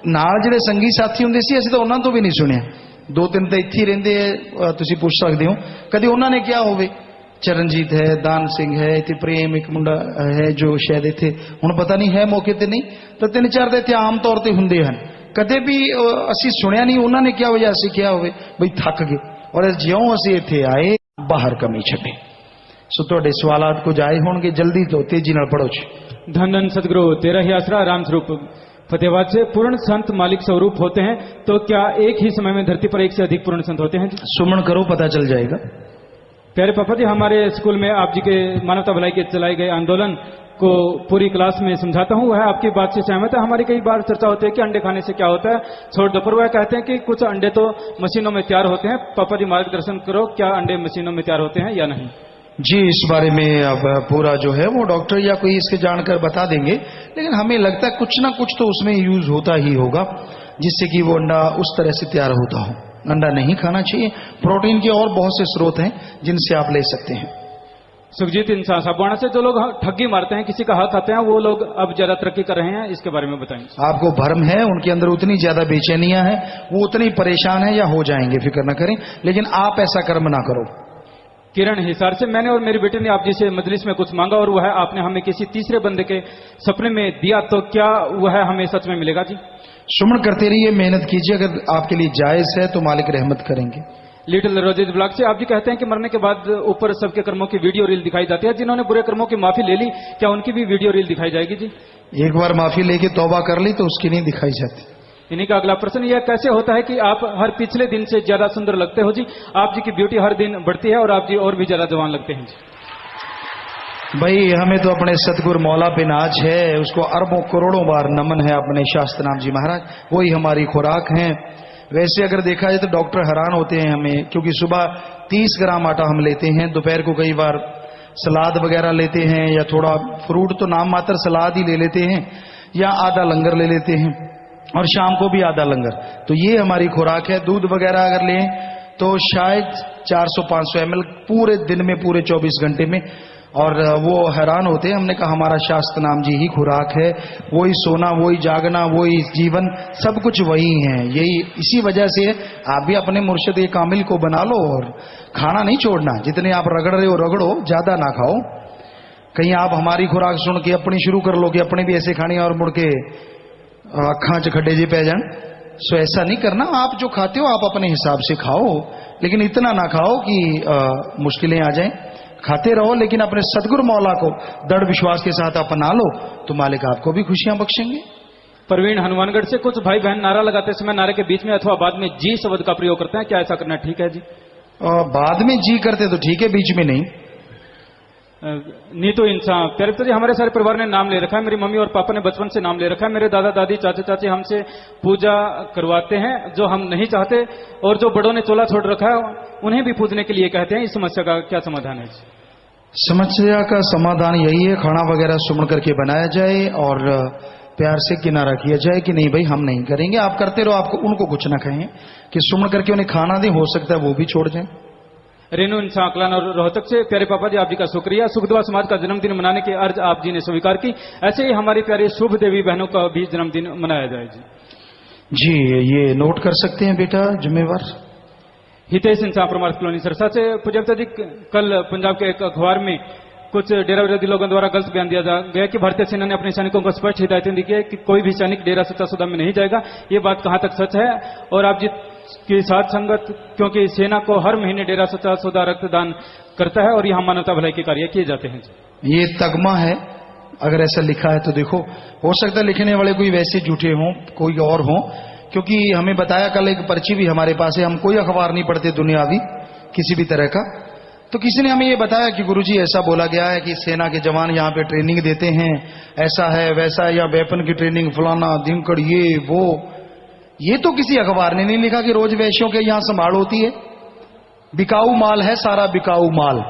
ਨਾਲ ਜਿਹੜੇ ਸੰਗੀ ਸਾਥੀ ਹੁੰਦੇ ਸੀ ਅਸੀਂ ਤਾਂ ਉਹਨਾਂ ਤੋਂ ਵੀ ਨਹੀਂ ਸੁਣਿਆ, 2-3 ਤਾਂ ਇੱਥੇ ਹੀ ਰਹਿੰਦੇ ਹੈ, ਤੁਸੀਂ ਪੁੱਛ ਸਕਦੇ ਹੋ। ਕਦੇ ਉਹਨਾਂ ਨੇ ਕਿਹਾ ਹੋਵੇ ਚਰਨਜੀਤ ਹੈ, ਦਾਨ ਸਿੰਘ ਹੈ, ਇੱਥੇ ਪ੍ਰੇਮ ਇੱਕ ਮੁੰਡਾ ਹੈ ਜੋ ਸ਼ਾਇਦ ਇੱਥੇ ਹੁਣ ਪਤਾ ਨਹੀਂ ਹੈ ਮੌਕੇ ਤੇ ਨਹੀਂ, ਤਾਂ 3-4 ਤਾਂ ਇੱਥੇ ਆਮ ਤੌਰ ਤੇ ਹੁੰਦੇ ਹਨ। ਕਦੇ ਵੀ ਅਸੀਂ ਸੁਣਿਆ ਨਹੀਂ ਉਹਨਾਂ ਨੇ ਕਿਹਾ ਹੋਵੇ ਜਾਂ ਅਸੀਂ ਕਿਹਾ ਹੋਵੇ ਬਈ ਥੱਕ ਗਏ। ਔਰ ਜਿਉਂ ਅਸੀਂ ਇੱਥੇ ਆਏ ਬਾਹਰ ਕਮੀ ਛੱਡੇ। ਸੋ ਤੁਹਾਡੇ ਸਵਾਲਾਤ ਕੁਝ ਆਏ ਹੋਣਗੇ, ਜਲਦੀ ਤੋਂ तेजी ਨਾਲ पढ़ो। धन धन सतगुरु तेरा ही आसरा राम स्वरूप फतेहाबाद से पूर्ण संत मालिक स्वरूप होते हैं, तो क्या एक ही समय में धरती पर एक से अधिक पूर्ण संत होते हैं? सुमन करो पता चल जाएगा। प्यारे पापा जी, हमारे स्कूल में आप जी के मानवता भलाई के चलाए गए आंदोलन को पूरी क्लास में समझाता हूँ, वह आपकी बात से सहमत है। हमारी कई बार चर्चा होती है कि अंडे खाने से क्या होता है, छोड़ दो, पर वह कहते हैं कि कुछ अंडे तो मशीनों में तैयार होते हैं। पापा जी मार्गदर्शन करो, क्या अंडे मशीनों में तैयार होते हैं या नहीं? जी, इस बारे में अब पूरा जो है वो डॉक्टर या कोई इसके जानकर बता देंगे, लेकिन हमें लगता है कुछ ना कुछ तो उसमें यूज होता ही होगा जिससे कि वो अंडा उस तरह से तैयार होता हो। अंडा नहीं खाना चाहिए। प्रोटीन के और बहुत से स्रोत हैं जिनसे आप ले सकते हैं। सुखजीत इंसान साहब से जो लोग ठगी मारते हैं, किसी का हाथ खाते हैं, वो लोग अब ज्यादा तरक्की कर रहे हैं, इसके बारे में बताएं। आपको भ्रम है, उनके अंदर उतनी ज्यादा बेचैनियां हैं, वो उतनी परेशान है या हो जाएंगे, फिक्र न करें, लेकिन आप ऐसा कर्म ना करो। किरण हिसार से मैंने और मेरी बेटी ने आप जी से मजलिस में कुछ मांगा और वह आपने हमें किसी तीसरे बंदे के सपने में दिया, तो क्या वह हमें सच में मिलेगा जी? सुमन करते रहिए, मेहनत कीजिए, अगर आपके लिए जायज है तो मालिक रहमत करेंगे। लिटिल रोजेज ब्लॉक से आप जी कहते हैं कि मरने के बाद ऊपर सबके कर्मों की वीडियो रील दिखाई जाती है, जिन्होंने बुरे कर्मों की माफी ले ली क्या उनकी भी वीडियो रील दिखाई जाएगी जी? एक बार माफी लेके तौबा कर ली तो उसकी नहीं दिखाई जाती। इन्हीं का अगला प्रश्न, यह कैसे होता है कि आप हर पिछले दिन से ज्यादा सुंदर लगते हो जी? आप जी की ब्यूटी हर दिन बढ़ती है और आप जी और भी ज्यादा जवान लगते हैं जी। भाई हमें तो अपने सतगुरु मौला पे नाज है, उसको अरबों करोड़ों बार नमन है अपने शास्त्रनाम जी महाराज, वही हमारी खुराक है। वैसे अगर देखा जाए तो डॉक्टर हैरान होते हैं हमें, क्योंकि सुबह 30 ग्राम आटा हम लेते हैं, दोपहर को कई बार सलाद वगैरह लेते हैं या थोड़ा फ्रूट तो नाम मात्र सलाद ही ले लेते हैं या आधा लंगर ले लेते हैं और शाम को भी आधा लंगर। तो ये हमारी खुराक है। दूध वगैरह अगर लें तो शायद 400-500 ml पूरे दिन में, पूरे 24 घंटे में। और वो हैरान होते हैं। हमने कहा हमारा शास्त्र नाम जी ही खुराक है, वही सोना, वही जागना, वही जीवन, सब कुछ वही है। यही इसी वजह से आप भी अपने मुर्शिद कामिल को बना लो और खाना नहीं छोड़ना। जितने आप रगड़ रहे हो रगड़ो, ज्यादा ना खाओ। कहीं आप हमारी खुराक सुन के अपनी शुरू कर लो कि अपने भी ऐसे खानी और मुड़ के अखा च खड्डे जी पै जान। सो ऐसा नहीं करना। आप जो खाते हो आप अपने हिसाब से खाओ, लेकिन इतना ना खाओ कि मुश्किलें आ जाएं। खाते रहो, लेकिन अपने सदगुरु मौला को दृढ़ विश्वास के साथ अपना लो तो मालिक आपको भी खुशियां बख्शेंगे। प्रवीण हनुमानगढ़ से, कुछ भाई बहन नारा लगाते समय नारे के बीच में अथवा बाद में जी शब्द का प्रयोग करते हैं, क्या ऐसा करना ठीक है जी? बाद में जी करते तो ठीक है, बीच में नहीं। नीतू इंसान प्यारे पिताजी, हमारे सारे परिवार ने नाम ले रखा है। मेरी मम्मी और पापा ने बचपन से नाम ले रखा है। मेरे दादा दादी चाचा चाची हमसे पूजा करवाते हैं जो हम नहीं चाहते, और जो बड़ों ने चोला छोड़ रखा है उन्हें भी पूजने के लिए कहते हैं। इस समस्या का क्या समाधान है? समस्या का समाधान यही है, खाना वगैरह सुमण करके बनाया जाए और प्यार से किनारा किया जाए कि नहीं भाई हम नहीं करेंगे, आप करते रहो। आपको उनको कुछ ना कहें कि सुमण करके उन्हें खाना दें, हो सकता है वो भी छोड़ जाए। रेणु इंसान अकलान और रोहतक से, प्यारे पापा जी आप जी का शुक्रिया। सुखदुआ समाज का जन्मदिन मनाने की अर्ज आप जी ने स्वीकार की। ऐसे ही हमारी प्यारी शुभ देवी बहनों का भी जन्मदिन मनाया जाए जी। जी ये नोट कर सकते हैं बेटा, जिम्मेवार। हितेश इंसान परमार्थ कॉलोनी सरसा से, पूज्यता जी कल पंजाब के एक अखबार में कुछ डेरा विरोधी लोगों द्वारा गलत बयान दिया गया कि भारतीय सेना ने अपने सैनिकों को स्पष्ट हिदायतें दी है कि कोई भी सैनिक डेरा सच्चा सौदा में नहीं जाएगा। ये बात कहां तक सच है और आप जी की साथ संगत, क्योंकि सेना को हर महीने डेरा सच्चा सौदा रक्तदान करता है और यहाँ मानवता भलाई के कार्य किए जाते हैं। ये तगमा है, अगर ऐसा लिखा है तो देखो, हो सकता है लिखने वाले कोई वैसे झूठे हों, कोई और हों, क्योंकि हमें बताया कल एक पर्ची भी हमारे पास है। हम कोई अखबार नहीं पढ़ते दुनियावी किसी भी तरह का, तो किसी ने हमें ये बताया कि गुरुजी ऐसा बोला गया है कि सेना के जवान यहाँ पे ट्रेनिंग देते हैं, ऐसा है वैसा है, या वेपन की ट्रेनिंग फलाना धिंकड़ ये वो। ये तो किसी अखबार ने नहीं लिखा कि रोज वैश्यों के यहां संभाल होती है। बिकाऊ माल है सारा, बिकाऊ माल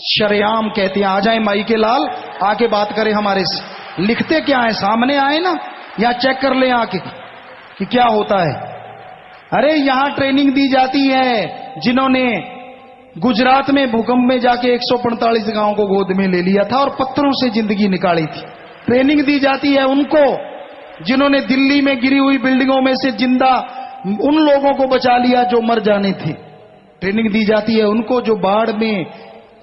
शरेआम कहते हैं। आ जाए माई के लाल, आके बात करें हमारे से। लिखते क्या है सामने आए ना, या चेक कर ले आके कि क्या होता है। अरे यहां ट्रेनिंग दी जाती है जिन्होंने गुजरात में भूकंप में जाके 145 गांव को गोद में ले लिया था और पत्थरों से जिंदगी निकाली थी। ट्रेनिंग दी जाती है उनको जिन्होंने दिल्ली में गिरी हुई बिल्डिंगों में से जिंदा उन लोगों को बचा लिया जो मर जाने थे। ट्रेनिंग दी जाती है उनको जो बाढ़ में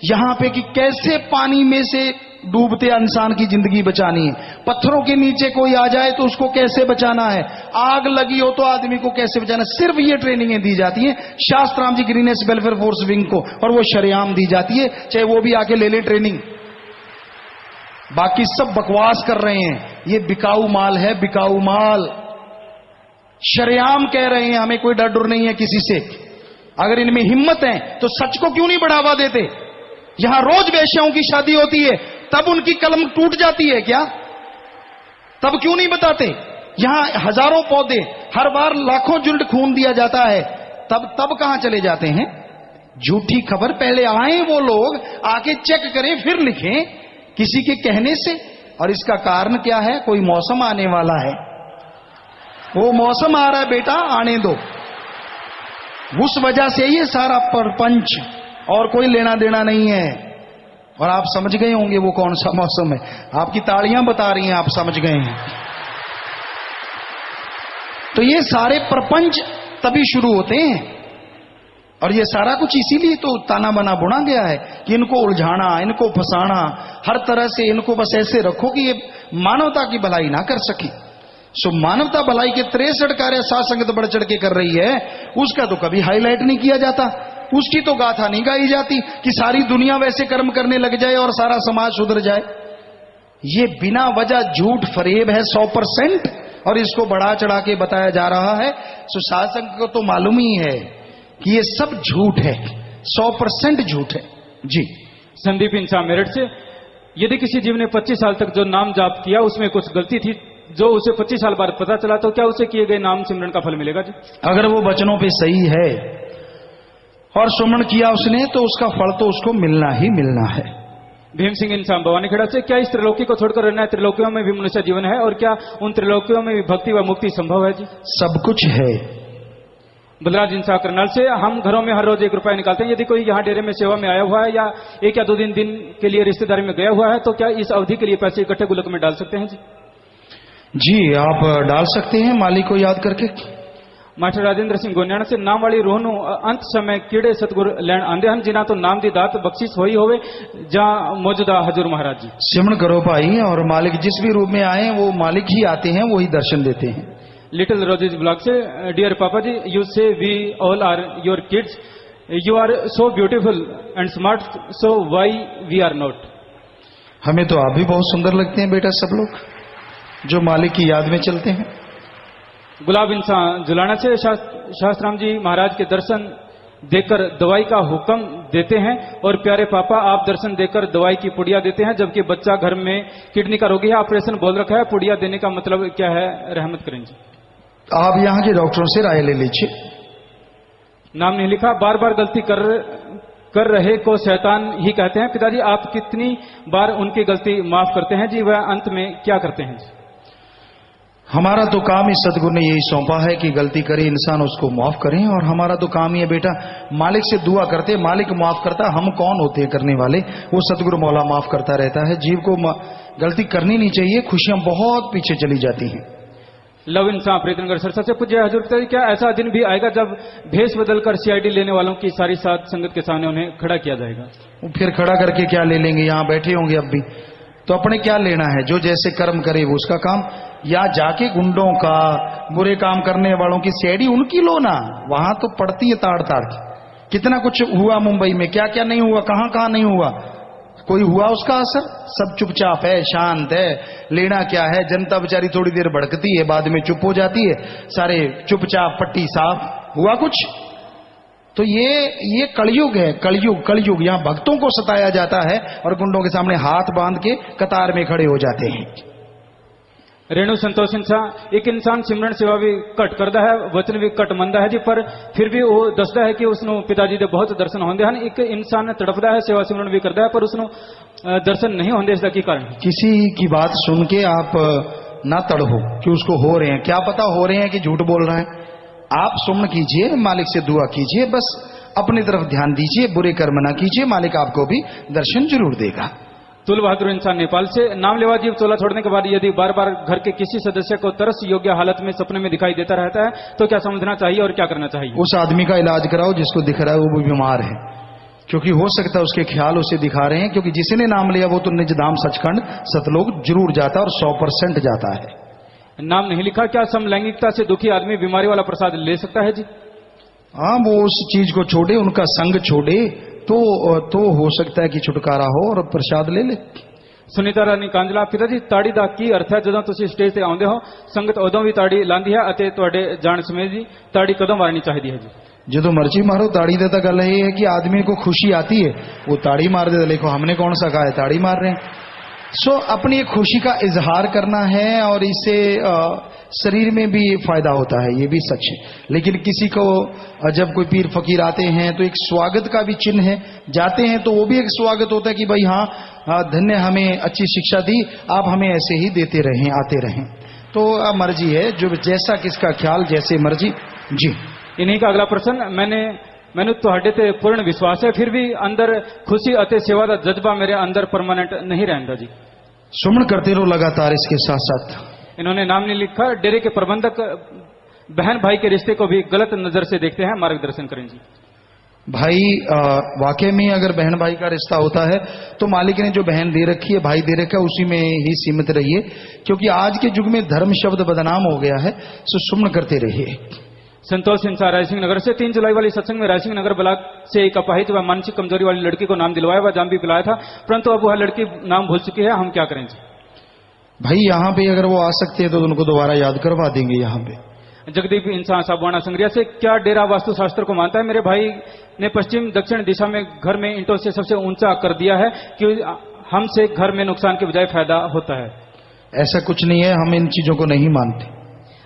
यहां पे कि कैसे पानी में से डूबते इंसान की जिंदगी बचानी है, पत्थरों के नीचे कोई आ जाए तो उसको कैसे बचाना है, आग लगी हो तो आदमी को कैसे बचाना। सिर्फ ये ट्रेनिंगें दी जाती हैं शास्त्राम जी ग्रीनेस वेलफेयर फोर्स विंग को, और वो शरेआम दी जाती है, चाहे वो भी आके ले ले ट्रेनिंग। बाकी सब बकवास कर रहे हैं। ये बिकाऊ माल है, बिकाऊ माल शरेआम कह रहे हैं। हमें कोई डर डर नहीं है किसी से। अगर इनमें हिम्मत है तो सच को क्यों नहीं बढ़ावा देते। यहां रोज वेश्याओं की शादी होती है, तब उनकी कलम टूट जाती है क्या? तब क्यों नहीं बताते? यहां हजारों पौधे, हर बार लाखों जुल्ड खून दिया जाता है, तब कहां चले जाते हैं? झूठी खबर। पहले आए वो लोग, आके चेक करें फिर लिखें किसी के कहने से। और इसका कारण क्या है? कोई मौसम आने वाला है, वो मौसम आ रहा है बेटा, आने दो। उस वजह से ये सारा परपंच, और कोई लेना देना नहीं है। और आप समझ गए होंगे वो कौन सा मौसम है। आपकी तालियां बता रही हैं आप समझ गए हैं। तो ये सारे प्रपंच तभी शुरू होते हैं, और ये सारा कुछ इसीलिए तो ताना बना बुना गया है कि इनको उलझाना, इनको फंसाना, हर तरह से इनको बस ऐसे रखो कि ये मानवता की भलाई ना कर सके। सो मानवता भलाई के 63 कार्य साथ संगत बढ़ चढ़ के कर रही है, उसका तो कभी हाईलाइट नहीं किया जाता, उसकी तो गाथा नहीं गाई जाती कि सारी दुनिया वैसे कर्म करने लग जाए और सारा समाज सुधर जाए। ये बिना वजह झूठ फरेब है 100%, और इसको बढ़ा चढ़ा के बताया जा रहा है। सो शासन को तो मालूम ही है कि ये सब झूठ है, 100% झूठ है जी। संदीप इंसान मेरठ से, यदि किसी जीव ने 25 साल तक जो नाम जाप किया उसमें कुछ गलती थी जो उसे 25 साल बाद पता चला, तो क्या उसे किए गए नाम सिमरन का फल मिलेगा जी? अगर वो वचनों पे सही है और सुमरण किया उसने तो उसका फल तो उसको मिलना ही मिलना है। भीम सिंह इंसान भवानी खेड़ा से, क्या इस त्रिलोकी को छोड़कर रहना है त्रिलोकियों में भी मनुष्य जीवन है, और क्या उन त्रिलोकियों में भी भक्ति व मुक्ति संभव है जी? सब कुछ है, बलराज इंसा करनाल से, हम घरों में हर रोज 1 रुपया निकालते हैं। यदि कोई यहाँ डेरे में सेवा में आया हुआ है या 1 या 2 दिन के लिए रिश्तेदारी में गया हुआ है तो क्या इस अवधि के लिए पैसे इकट्ठे गुल्लक में डाल सकते हैं जी? जी, आप डाल सकते हैं मालिक को याद करके। मास्टर राजेंद्र सिंह गोनियाना से, नाम वाली रोह नूं अंत समय किड़े सतगुर लैण आंदे हन जिन्हां तो नाम दी दात बख्शिश होई होवे जहां मौजूदा हजूर महाराज जी। सिमरण करो भाई, और मालिक जिस भी रूप में आए वो मालिक ही आते हैं, वही दर्शन देते हैं। लिटिल रोजेज ब्लॉग से, dear papa ji, you say we all are your kids, you are so beautiful and smart, so why we are not. हमें तो आप भी बहुत सुंदर लगते हैं बेटा, सब लोग जो मालिक की याद में चलते हैं। गुलाब इंसान जुलाना से, शास्त्राम जी महाराज के दर्शन देकर दवाई का हुक्म देते हैं और प्यारे पापा आप दर्शन देकर दवाई की पुड़िया देते हैं, जबकि बच्चा घर में किडनी का रोगी है, ऑपरेशन बोल रखा है, पुड़िया देने का मतलब क्या है, रहमत करें जी। आप यहाँ के डॉक्टरों से राय ले लीजिए। नाम नहीं लिखा, बार बार गलती कर रहे को शैतान ही कहते हैं। पिताजी आप कितनी बार उनकी गलती माफ करते हैं जी, वह अंत में क्या करते हैं जी? हमारा तो काम इस सतगुरु ने यही सौंपा है कि गलती करे इंसान उसको माफ करें, और हमारा तो काम ही है बेटा, मालिक से दुआ करते, मालिक माफ करता, हम कौन होते हैं करने वाले, वो सतगुरु मौला माफ करता रहता है। जीव को गलती करनी नहीं चाहिए, खुशियां बहुत पीछे चली जाती हैं। लव इंसान प्रीतनगर सरसा से, पूज्य हजूर पिताजी क्या ऐसा दिन भी आएगा जब भेष बदलकर सीआईडी लेने वालों की सारी साथ संगत के सामने उन्हें खड़ा किया जाएगा? फिर खड़ा करके क्या ले लेंगे, यहाँ बैठे होंगे अब भी, तो अपने क्या लेना है, जो जैसे कर्म करे वो उसका काम, या जाके गुंडों का, बुरे काम करने वालों की सीआईडी उनकी लो ना, वहां तो पड़ती है ताड़ ताड़ की। कितना कुछ हुआ मुंबई में, क्या क्या नहीं हुआ, कहां कहां नहीं हुआ, कोई हुआ उसका असर? सब चुपचाप है, शांत है, लेना क्या है, जनता बेचारी थोड़ी देर भड़कती है, बाद में चुप हो जाती है, सारे चुपचाप, पट्टी साफ, हुआ कुछ? तो ये कलयुग है, कलयुग। यहाँ भक्तों को सताया जाता है और गुंडों के सामने हाथ बांध के कतार में खड़े हो जाते हैं। रेणु संतोष इंसान, एक इंसान सिमरन सेवा भी घट करता है, वचन भी घट मंदा है जी, पर फिर भी वो दसदा है कि उसनों पिताजी दे बहुत दर्शन होंदे हैं। एक इंसान तड़पदा है, सेवा सिमरन भी करता है, पर उसनों दर्शन नहीं होंदे, इसका की कारण? किसी की बात सुन के आप ना तड़हो कि उसको हो रहे हैं, क्या पता हो रहे हैं कि झूठ बोल रहा है। आप सुमन कीजिए, मालिक से दुआ कीजिए, बस अपनी तरफ ध्यान दीजिए, बुरे कर्म ना कीजिए, मालिक आपको भी दर्शन जरूर देगा। तुल बहादुर इंसान नेपाल से, नाम लेवा जीव चोला छोड़ने के बाद यदि बार बार घर के किसी सदस्य को तरस योग्य हालत में सपने में दिखाई देता रहता है तो क्या समझना चाहिए और क्या करना चाहिए? उस आदमी का इलाज कराओ जिसको दिख रहा है वो भी बीमार है, क्योंकि हो सकता है उसके ख्याल उसे दिखा रहे हैं, क्योंकि जिसने नाम लिया वो तो निजधाम सचखंड सतलोक जरूर जाता है और 100% जाता है। नाम नहीं लिखा, क्या समलैंगिकता से दुखी आदमी बीमारी वाला प्रसाद ले सकता है जी? हाँ, वो उस चीज को छोड़े, उनका संग छोड़े तो हो सकता है कि छुटकारा हो और प्रसाद ले ले। सुनीता रानी कांजला, पिताजी ताड़ी ਦਾ ਕੀ ਅਰਥ ਹੈ? ਜਦੋਂ ਤੁਸੀਂ ਸਟੇਜ ਤੇ ਆਉਂਦੇ ਹੋ ਸੰਗਤ ਉਦੋਂ ਵੀ ਤਾੜੀ ਲਾਉਂਦੀ ਹੈ ਅਤੇ ਤੁਹਾਡੇ ਜਾਣ ਸਮੇਂ ਜੀ ਤਾੜੀ ਕਦੋਂ ਮਾਰਨੀ ਚਾਹੀਦੀ ਹੈ ਜੀ? ਜਦੋਂ ਮਰਜੀ मारो ताड़ी दे, तो गल ये है कि आदमी को खुशी आती है वो ताड़ी मार दे, देखो हमने कौन सा कहा है, ताड़ी मार रहे हैं। सो अपनी खुशी का इजहार करना है और इससे शरीर में भी फायदा होता है, ये भी सच है। लेकिन किसी को जब कोई पीर फकीर आते हैं तो एक स्वागत का भी चिन्ह है, जाते हैं तो वो भी एक स्वागत होता है कि भाई हाँ धन्य, हमें अच्छी शिक्षा दी, आप हमें ऐसे ही देते रहें, आते रहें। तो मर्जी है, जो जैसा किसका ख्याल, जैसे मर्जी जी। इन्हीं का अगला प्रश्न, मैंने ਤੁਹਾਡੇ ਤੇ पूर्ण विश्वास है, फिर भी अंदर खुशी ਅਤੇ सेवा का जज्बा मेरे अंदर परमानेंट नहीं रहता जी। सुमन करते रहो लगातार इसके साथ साथ। इन्होंने नाम नहीं लिखा, डेरे के प्रबंधक बहन भाई के रिश्ते को भी गलत नजर से देखते हैं, मार्गदर्शन करें जी। भाई वाकई में अगर बहन भाई का रिश्ता होता है तो मालिक ने जो बहन दे रखी है, भाई दे रखा है, उसी में ही सीमित रहिए, क्योंकि आज के युग में धर्म शब्द बदनाम हो गया है। सो सुमन करते रहिए। संतोष इंसान रायसिंह नगर से, 3 जुलाई वाली सत्संग में रायसिंह नगर ब्लॉक से एक अपाहिज व मानसिक कमजोरी वाली लड़की को नाम दिलवाया व जाम भी पिलाया था, परंतु अब वह लड़की नाम भूल चुकी है, हम क्या करें जी? भाई यहाँ पे अगर वो आ सकते हैं तो उनको दोबारा याद करवा देंगे। यहाँ पे जगदीप इंसान साबवाना संग्रिया से, क्या डेरा वास्तु शास्त्र को मानता है? मेरे भाई ने पश्चिम दक्षिण दिशा में घर में ईंटों से सबसे ऊंचा कर दिया है कि हमसे घर में नुकसान के बजाय फायदा होता है। ऐसा कुछ नहीं है, हम इन चीजों को नहीं मानते।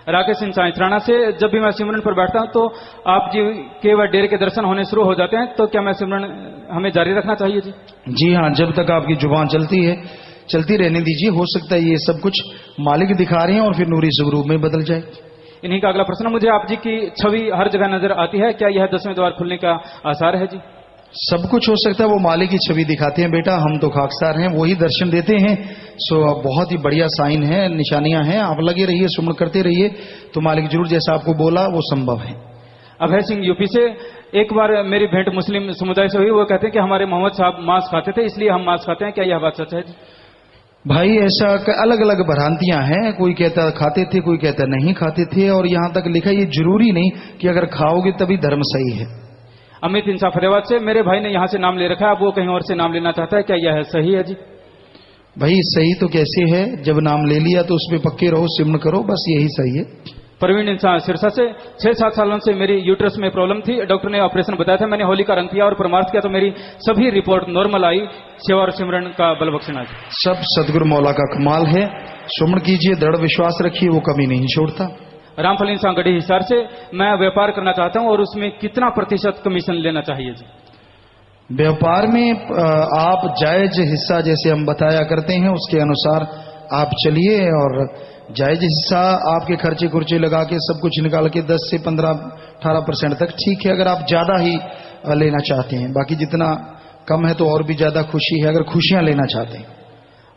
राकेश इंसान इतराना से, जब भी मैं सिमरन पर बैठता हूं तो आप जी के व डेरे के दर्शन होने शुरू हो जाते हैं, तो क्या मैं सिमरन हमें जारी रखना चाहिए जी? जी हाँ, जब तक आपकी जुबान चलती है चलती रहने दीजिए। हो सकता है ये सब कुछ मालिक दिखा रहे हैं और फिर नूरी स्वरूप में बदल जाए। इन्हीं का अगला प्रश्न, मुझे आप जी की छवि हर जगह नजर आती है, क्या यह 10वें द्वार खुलने का आसार है जी? सब कुछ हो सकता है, वो मालिक की छवि दिखाते हैं बेटा, हम तो खाकसार हैं, वही दर्शन देते हैं। सो बहुत ही बढ़िया साइन है, निशानियां हैं, आप लगे रहिए, सुमन करते रहिए, तो मालिक जरूर जैसा आपको बोला वो संभव है। अभय सिंह यूपी से, एक बार मेरी भेंट मुस्लिम समुदाय से हुई, वो कहते हैं कि हमारे मोहम्मद साहब मांस खाते थे इसलिए हम मांस खाते हैं, क्या यह बात सच है जी? भाई ऐसा अलग अलग भ्रांतियां हैं, कोई कहता खाते थे, कोई कहता नहीं खाते थे, और यहां तक लिखा ये जरूरी नहीं कि अगर खाओगे तभी धर्म सही है। अमित इंसाफ फतेहाबाद से, मेरे भाई ने यहाँ से नाम ले रखा है, अब वो कहीं और से नाम लेना चाहता है, क्या यह सही है जी? भाई सही तो कैसे है, जब नाम ले लिया तो उसमें पक्के रहो, सिमन करो, बस यही सही है। प्रवीण इंसान सिरसा से, 6-7 सालों से मेरी यूट्रस में प्रॉब्लम थी, डॉक्टर ने ऑपरेशन बताया था, मैंने होली का रंग किया और परमार्थ किया तो मेरी सभी रिपोर्ट नॉर्मल आई, सेवा और सिमरन का बल बख्शना। सब सदगुरु मौला का कमाल है, सुमन कीजिए, दृढ़ विश्वास रखिए, वो कभी नहीं छोड़ता। रामफल इंसान गढ़ी हिसार से, मैं व्यापार करना चाहता हूं और उसमें कितना प्रतिशत कमीशन लेना चाहिए जी? व्यापार में आप जायज हिस्सा जैसे हम बताया करते हैं उसके अनुसार आप चलिए, और जायज हिस्सा आपके खर्चे खुर्चे लगा के सब कुछ निकाल के 10 से 15-18% तक ठीक है, अगर आप ज्यादा ही लेना चाहते हैं। बाकी जितना कम है तो और भी ज्यादा खुशी है अगर खुशियां लेना चाहते हैं।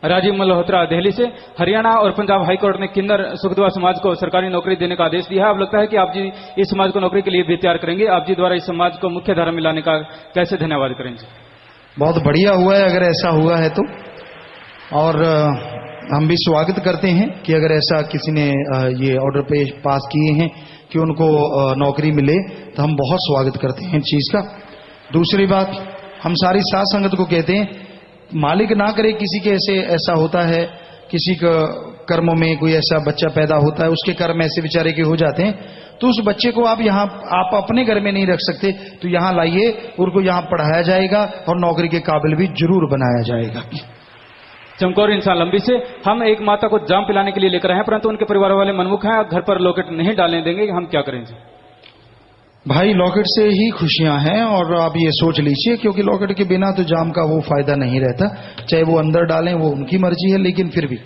राजीव मल्होत्रा दिल्ली से, हरियाणा और पंजाब हाईकोर्ट ने किन्नर सुखदुआ समाज को सरकारी नौकरी देने का आदेश दिया है, अब लगता है कि आप जी इस समाज को नौकरी के लिए भी तैयार करेंगे, आप जी द्वारा इस समाज को मुख्य धारा में लाने का कैसे धन्यवाद करेंगे? बहुत बढ़िया हुआ है अगर ऐसा हुआ है तो, और हम भी स्वागत करते हैं कि अगर ऐसा किसी ने ये ऑर्डर पे पास किए हैं कि उनको नौकरी मिले तो हम बहुत स्वागत करते हैं इस चीज का। दूसरी बात, हम सारी साथ संगत को कहते हैं, मालिक ना करे किसी के ऐसा होता है, किसी का कर्मों में कोई ऐसा बच्चा पैदा होता है, उसके कर्म ऐसे बेचारे के हो जाते हैं, तो उस बच्चे को आप अपने घर में नहीं रख सकते, तो यहाँ लाइए, उनको यहाँ पढ़ाया जाएगा और नौकरी के काबिल भी जरूर बनाया जाएगा। चमकौर इंसान लंबी से, हम एक माता को जाम पिलाने के लिए लेकर आए हैं परंतु उनके परिवार वाले मनमुख हैं, घर पर लॉकेट नहीं डालने देंगे, हम क्या करें जी? भाई लॉकेट से ही खुशियां हैं, और आप ये सोच लीजिए, क्योंकि लॉकेट के बिना तो जाम का वो फायदा नहीं रहता, चाहे वो अंदर डालें वो उनकी मर्जी है, लेकिन फिर भी।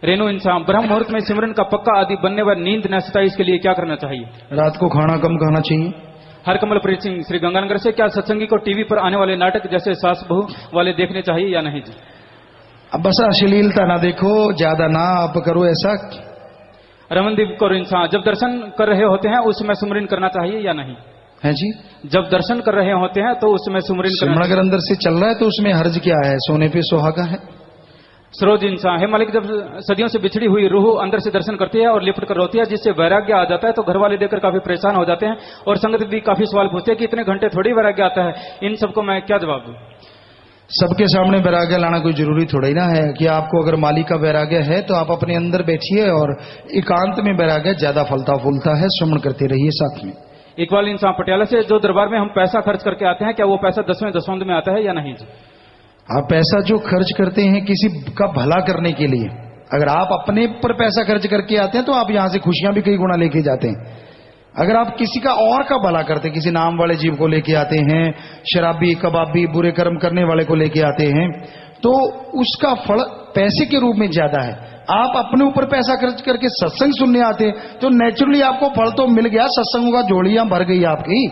रेणु इंसान, ब्रह्म मुहूर्त में सिमरन का पक्का आदि बनने व नींद न सताए, इसके लिए क्या करना चाहिए? रात को खाना कम खाना चाहिए। हरकमल प्रीत सिंह श्री गंगानगर से, क्या सत्संगी को टीवी पर आने वाले नाटक जैसे सास बहू वाले देखने चाहिए या नहीं जी? अब बस अश्लीलता ना देखो, ज्यादा ना आप करो ऐसा। रमनदीप कौर इंसान, जब दर्शन कर रहे होते हैं उस समय सुमरन करना चाहिए या नहीं? है जी, जब दर्शन कर रहे होते हैं तो उसमें सुमरन करना, अगर अंदर से चल रहा है तो उसमें हर्ज क्या है, सोने पे सुहागा है। सरोज इंसान, हे मालिक, जब सदियों से बिछड़ी हुई रूह अंदर से दर्शन करती है और लिपट कर रोती है, जिससे वैराग्य आ जाता है, तो घर वाले देखकर काफी परेशान हो जाते हैं और संगत भी काफी सवाल पूछते हैं कि इतने घंटे थोड़ी वैराग्य आता है, इन सबको मैं क्या जवाब दूं? सबके सामने वैराग्य लाना कोई जरूरी थोड़ा ही ना है कि आपको अगर मालिक का वैराग्य है तो आप अपने अंदर बैठिए, और एकांत में वैराग्य ज्यादा फलता फूलता है, श्रवण करते रहिए साथ में। इकबाल इंसान पटियाला से, जो दरबार में हम पैसा खर्च करके आते हैं, क्या वो पैसा 10वें दशवंध में आता है या नहीं जी? आप पैसा जो खर्च करते हैं किसी का भला करने के लिए, अगर आप अपने पर पैसा खर्च करके आते हैं तो आप यहां से खुशियां भी कई गुना लेके जाते हैं। अगर आप किसी का और का भला करते हैं, किसी नाम वाले जीव को लेके आते हैं, शराबी कबाबी बुरे कर्म करने वाले को लेके आते हैं, तो उसका फल पैसे के रूप में ज्यादा है। आप अपने ऊपर पैसा खर्च करके सत्संग सुनने आते हैं तो नेचुरली आपको फल तो मिल गया, सत्संगों का झोलियां भर गई आपकी,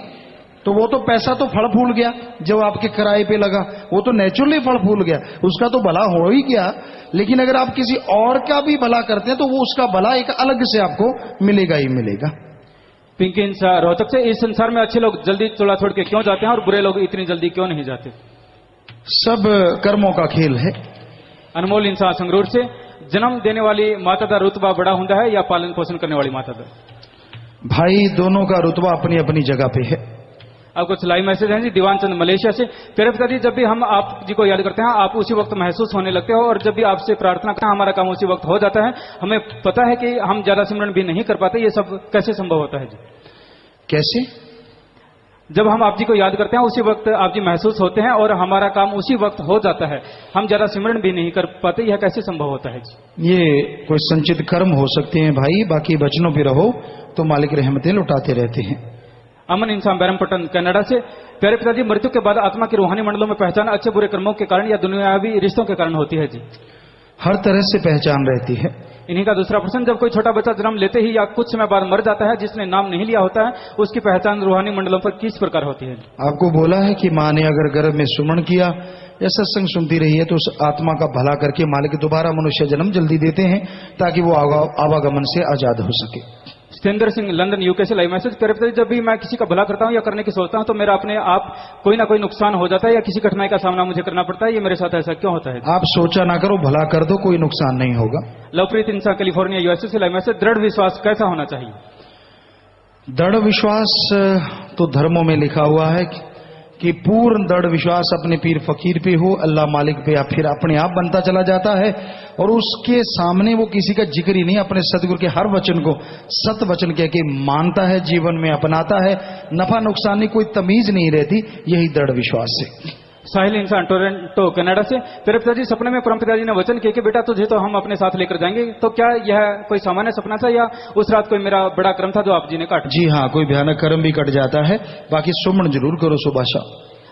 तो वो तो पैसा तो फल फूल गया, जो आपके किराए पे लगा वो तो नेचुरली फल फूल गया, उसका तो भला हो ही गया। लेकिन अगर आप किसी और का भी भला करते हैं तो वो उसका भला एक अलग से आपको मिलेगा ही मिलेगा। पिंकी इंसान रोहतक से, इस संसार में अच्छे लोग जल्दी चोला छोड़ के क्यों जाते हैं और बुरे लोग इतनी जल्दी क्यों नहीं जाते? सब कर्मों का खेल है। अनमोल इंसान संगरूर से, जन्म देने वाली माता का रुतबा बड़ा होता है या पालन पोषण करने वाली माता का? भाई दोनों का रुतबा अपनी अपनी जगह पे है। अब कुछ लाइव मैसेज हैं जी। दीवान चंद मलेशिया से, प्यारे पिताजी, जब भी हम आप जी को याद करते हैं आप उसी वक्त महसूस होने लगते हो, और जब भी आपसे प्रार्थना करते हैं हमारा काम उसी वक्त हो जाता है। हमें पता है कि हम ज्यादा सिमरन भी नहीं कर पाते, ये सब कैसे संभव होता है जी? कैसे? जब हम आप जी को याद करते हैं उसी वक्त आप जी महसूस होते हैं और हमारा काम उसी वक्त हो जाता है, हम ज्यादा सिमरन भी नहीं कर पाते, यह कैसे संभव होता है जी? ये कोई संचित कर्म हो सकते हैं भाई, बाकी वचनों पे रहो तो मालिक रहमतें लुटाते रहते हैं। अमन इंसान बैरमपट्टन कनाडा से, प्यारे पिताजी, मृत्यु के बाद आत्मा की रूहानी मंडलों में पहचान अच्छे बुरे कर्मों के कारण या दुनियावी रिश्तों के कारण होती है जी? हर तरह से पहचान रहती है। इन्हीं का दूसरा प्रश्न, जब कोई छोटा बच्चा जन्म लेते ही या कुछ समय बाद मर जाता है, जिसने नाम नहीं लिया होता है, उसकी पहचान रूहानी मंडलों पर किस प्रकार होती है? आपको बोला है कि माँ ने अगर गर्भ में सुमन किया या सत्संग सुनती रही है तो उस आत्मा का भला करके मालिक दोबारा मनुष्य जन्म जल्दी देते हैं ताकि वो आवागमन से आजाद हो सके। सतेंद्र सिंह लंदन यूके से लाइव मैसेज करे, जब भी मैं किसी का भला करता हूं या करने की सोचता हूं तो मेरा अपने आप कोई ना कोई नुकसान हो जाता है या किसी कठिनाई का सामना मुझे करना पड़ता है, ये मेरे साथ ऐसा क्यों होता है? आप सोचा ना करो, भला कर दो, कोई नुकसान नहीं होगा। लवप्रीत इंसान कैलिफोर्निया यूएसए से लाइव मैसेज, दृढ़ विश्वास कैसा होना चाहिए? दृढ़ विश्वास तो धर्मों में लिखा हुआ है कि पूर्ण दृढ़ विश्वास अपने पीर फकीर पे हो, अल्लाह मालिक पे, या फिर अपने आप बनता चला जाता है और उसके सामने वो किसी का जिक्र ही नहीं, अपने सतगुरु के हर वचन को सत वचन कह के मानता है, जीवन में अपनाता है, नफा नुकसान की कोई तमीज नहीं रहती। यही दृढ़ विश्वास है। साहिल इंसान टोरंटो कनाडा से, तेरे पिताजी सपने में परम पिताजी ने वचन किए कि बेटा तुझे तो हम अपने साथ लेकर जाएंगे, तो क्या यह कोई सामान्य सपना था या उस रात कोई मेरा बड़ा कर्म था जो आप जी ने काट? जी हाँ, कोई भयानक कर्म भी कट जाता है, बाकी सुमन जरूर करो सुबह शाम।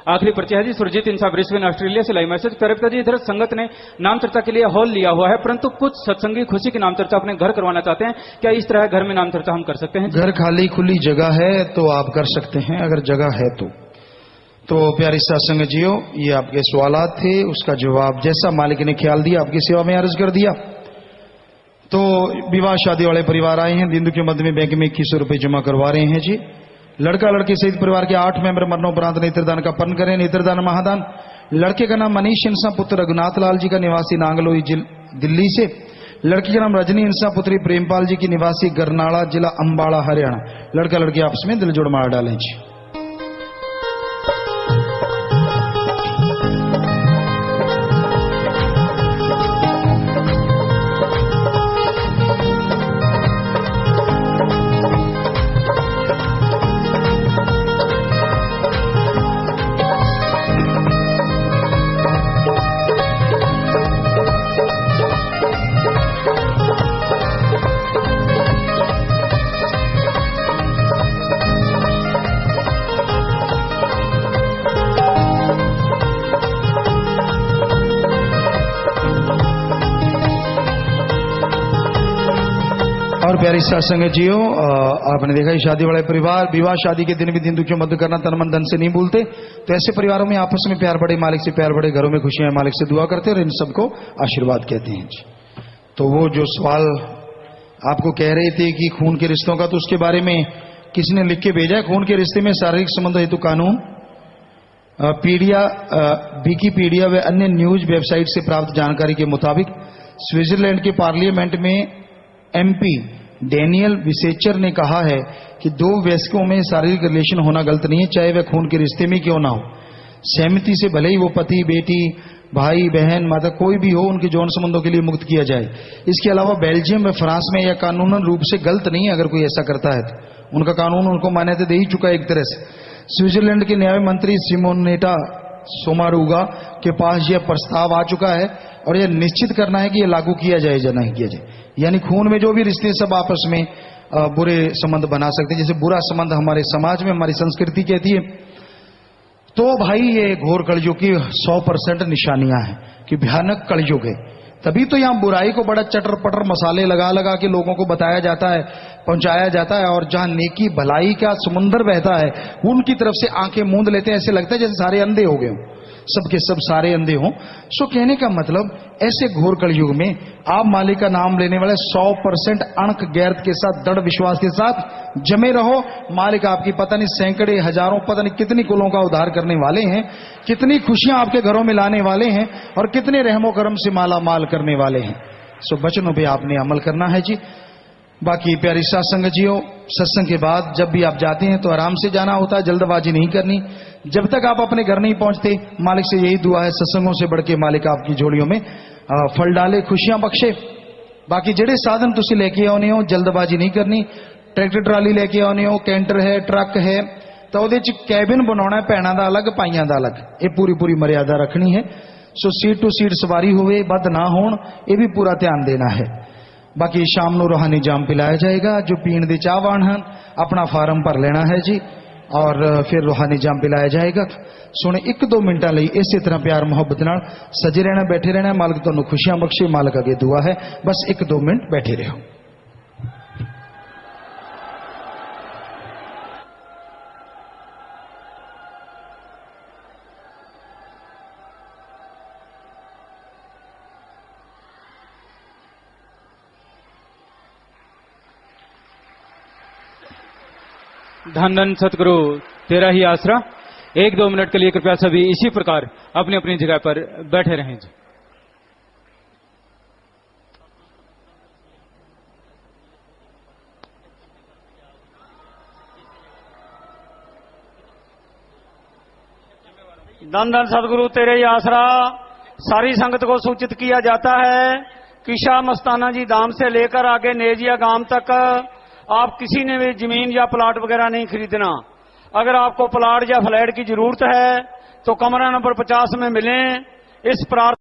आखिरी परिचय है जी, सुरजीत इंसान ब्रिस्बेन ऑस्ट्रेलिया से लाइव मैसेज, तेरे पिताजी इधर संगत ने नाम चर्चा के लिए हॉल लिया हुआ है, परंतु कुछ सत्संगी खुशी की नाम चर्चा अपने घर करवाना चाहते हैं, क्या इस तरह घर में नाम चर्चा हम कर सकते हैं? घर खाली खुली जगह है तो आप कर सकते हैं, अगर जगह है तो प्यारी सत्संग जियो, ये आपके सवालात थे, उसका जवाब जैसा मालिक ने ख्याल दिया आपकी सेवा में अर्ज कर दिया। तो विवाह शादी वाले परिवार आए हैं, दिन के मध्य में बैंक में 2100 रुपये जमा करवा रहे हैं जी। लड़का लड़की सहित परिवार के 8 मेंबर मरणोपरांत नेत्रदान का पन करें। नेत्रदान महादान। लड़के का नाम मनीष इंसा पुत्र रघुनाथ लाल जी का निवासी नांगलोई दिल्ली से। लड़की का नाम रजनी इंसा पुत्री प्रेमपाल जी की निवासी गरनाड़ा जिला अंबाड़ा हरियाणा। लड़का लड़की आपस में दिल जोड़ मार डालें जी। और प्यारी सत्संग जियो, आपने देखा शादी वाले परिवार विवाह शादी के दिन भी दिन दुखियों मध्य करना तन मन धन से नहीं भूलते, तो ऐसे परिवारों में आपस में प्यार बढ़े, मालिक से प्यार बढ़े, घरों में खुशियां मालिक से दुआ करते हैं और इन सबको आशीर्वाद कहते हैं जी। तो वो जो सवाल आपको कह रहे थे कि खून के रिश्तों का, तो उसके बारे में किसने लिख के भेजा है? खून के रिश्ते में शारीरिक संबंध हेतु कानून विकीपीडिया व अन्य न्यूज वेबसाइट से प्राप्त जानकारी के मुताबिक स्विट्जरलैंड के पार्लियामेंट में एमपी डेनियल विसेचर ने कहा है कि दो वयस्कों में शारीरिक रिलेशन होना गलत नहीं है, चाहे वह खून के रिश्ते में क्यों ना हो। सहमति से भले ही वो पति बेटी भाई बहन माता कोई भी हो, उनके यौन संबंधों के लिए मुक्त किया जाए। इसके अलावा बेल्जियम व फ्रांस में यह कानूनन रूप से गलत नहीं है। अगर कोई ऐसा करता है तो उनका कानून उनको मान्यता दे ही चुका है एक तरह से। स्विट्जरलैंड के न्याय मंत्री सिमोनेटा सोमारुगा के पास यह प्रस्ताव आ चुका है और यह निश्चित करना है कि यह लागू किया जाए या नहीं किया जाए। यानी खून में जो भी रिश्ते सब आपस में बुरे संबंध बना सकते हैं। जैसे बुरा संबंध हमारे समाज में हमारी संस्कृति कहती है, तो भाई ये घोर कलयुग की 100% निशानियां हैं कि भयानक कलयुग है। तभी तो यहां बुराई को बड़ा चटर पटर मसाले लगा लगा के लोगों को बताया जाता है, पहुंचाया जाता है, और जहां नेकी भलाई का समुंदर बहता है उनकी तरफ से आंखें मूंद लेते हैं। ऐसे लगता है जैसे सारे अंधे हो गए हों, सबके सब सारे अंधे हों। सो कहने का मतलब ऐसे घोर कलयुग में आप मालिक का नाम लेने वाले 100% अणक गैरत के साथ दृढ़ विश्वास के साथ जमे रहो। मालिक आपकी पता नहीं सैकड़े हजारों पता नहीं कितनी कुलों का उद्धार करने वाले हैं, कितनी खुशियां आपके घरों में लाने वाले हैं और कितने रहमो करम से माला माल करने वाले हैं। सो वचनों पे आपने अमल करना है जी। बाकी प्यारी सत्संग जियो, सत्संग के बाद जब भी आप जाते हैं तो आराम से जाना होता है, जल्दबाजी नहीं करनी। जब तक आप अपने घर नहीं पहुंचते, मालिक से यही दुआ है, सत्संगों से बढ़ के मालिक आपकी झोलियों में फल डाले, खुशियां बख्शे। बाकी जेड़े साधन तुसी लेके आने हो, जल्दबाजी नहीं करनी। ट्रैक्टर ट्राली लेके आने हो, कैंटर है, ट्रक है, तो ਉਹਦੇ ਚ कैबिन बनाना है, भैणों का अलग पाइयां का अलग, ये पूरी पूरी मर्यादा रखनी है। सो सीट टू सीट सवारी होवे, बद ना होण, ये भी पूरा ध्यान देना है। बाकी शाम को रूहानी जाम पिलाया जाएगा। जो पीण दे चाहवान हैं अपना फार्म भर लेना है जी, और फिर रूहानी जाम पिलाया जाएगा। सुने 1-2 मिनटां लई इसी तरह प्यार मुहब्बत नाल सजे रहना, बैठे रहना। मालिक तुहानू खुशियां बख्शे, मालिक अगे दुआ है। बस 1-2 मिनट बैठे रहो। धन धन सतगुरु तेरा ही आसरा। 1-2 मिनट के लिए कृपया सभी इसी प्रकार अपनी अपनी जगह पर बैठे रहें जी। धन धन सतगुरु तेरे ही आसरा। सारी संगत को सूचित किया जाता है कि शाह मस्ताना जी धाम से लेकर आगे नेजिया गांव तक आप किसी ने भी जमीन या प्लाट वगैरह नहीं खरीदना। अगर आपको प्लाट या फ्लैट की जरूरत है तो कमरा नंबर 50 में मिलें। इस प्रार्थना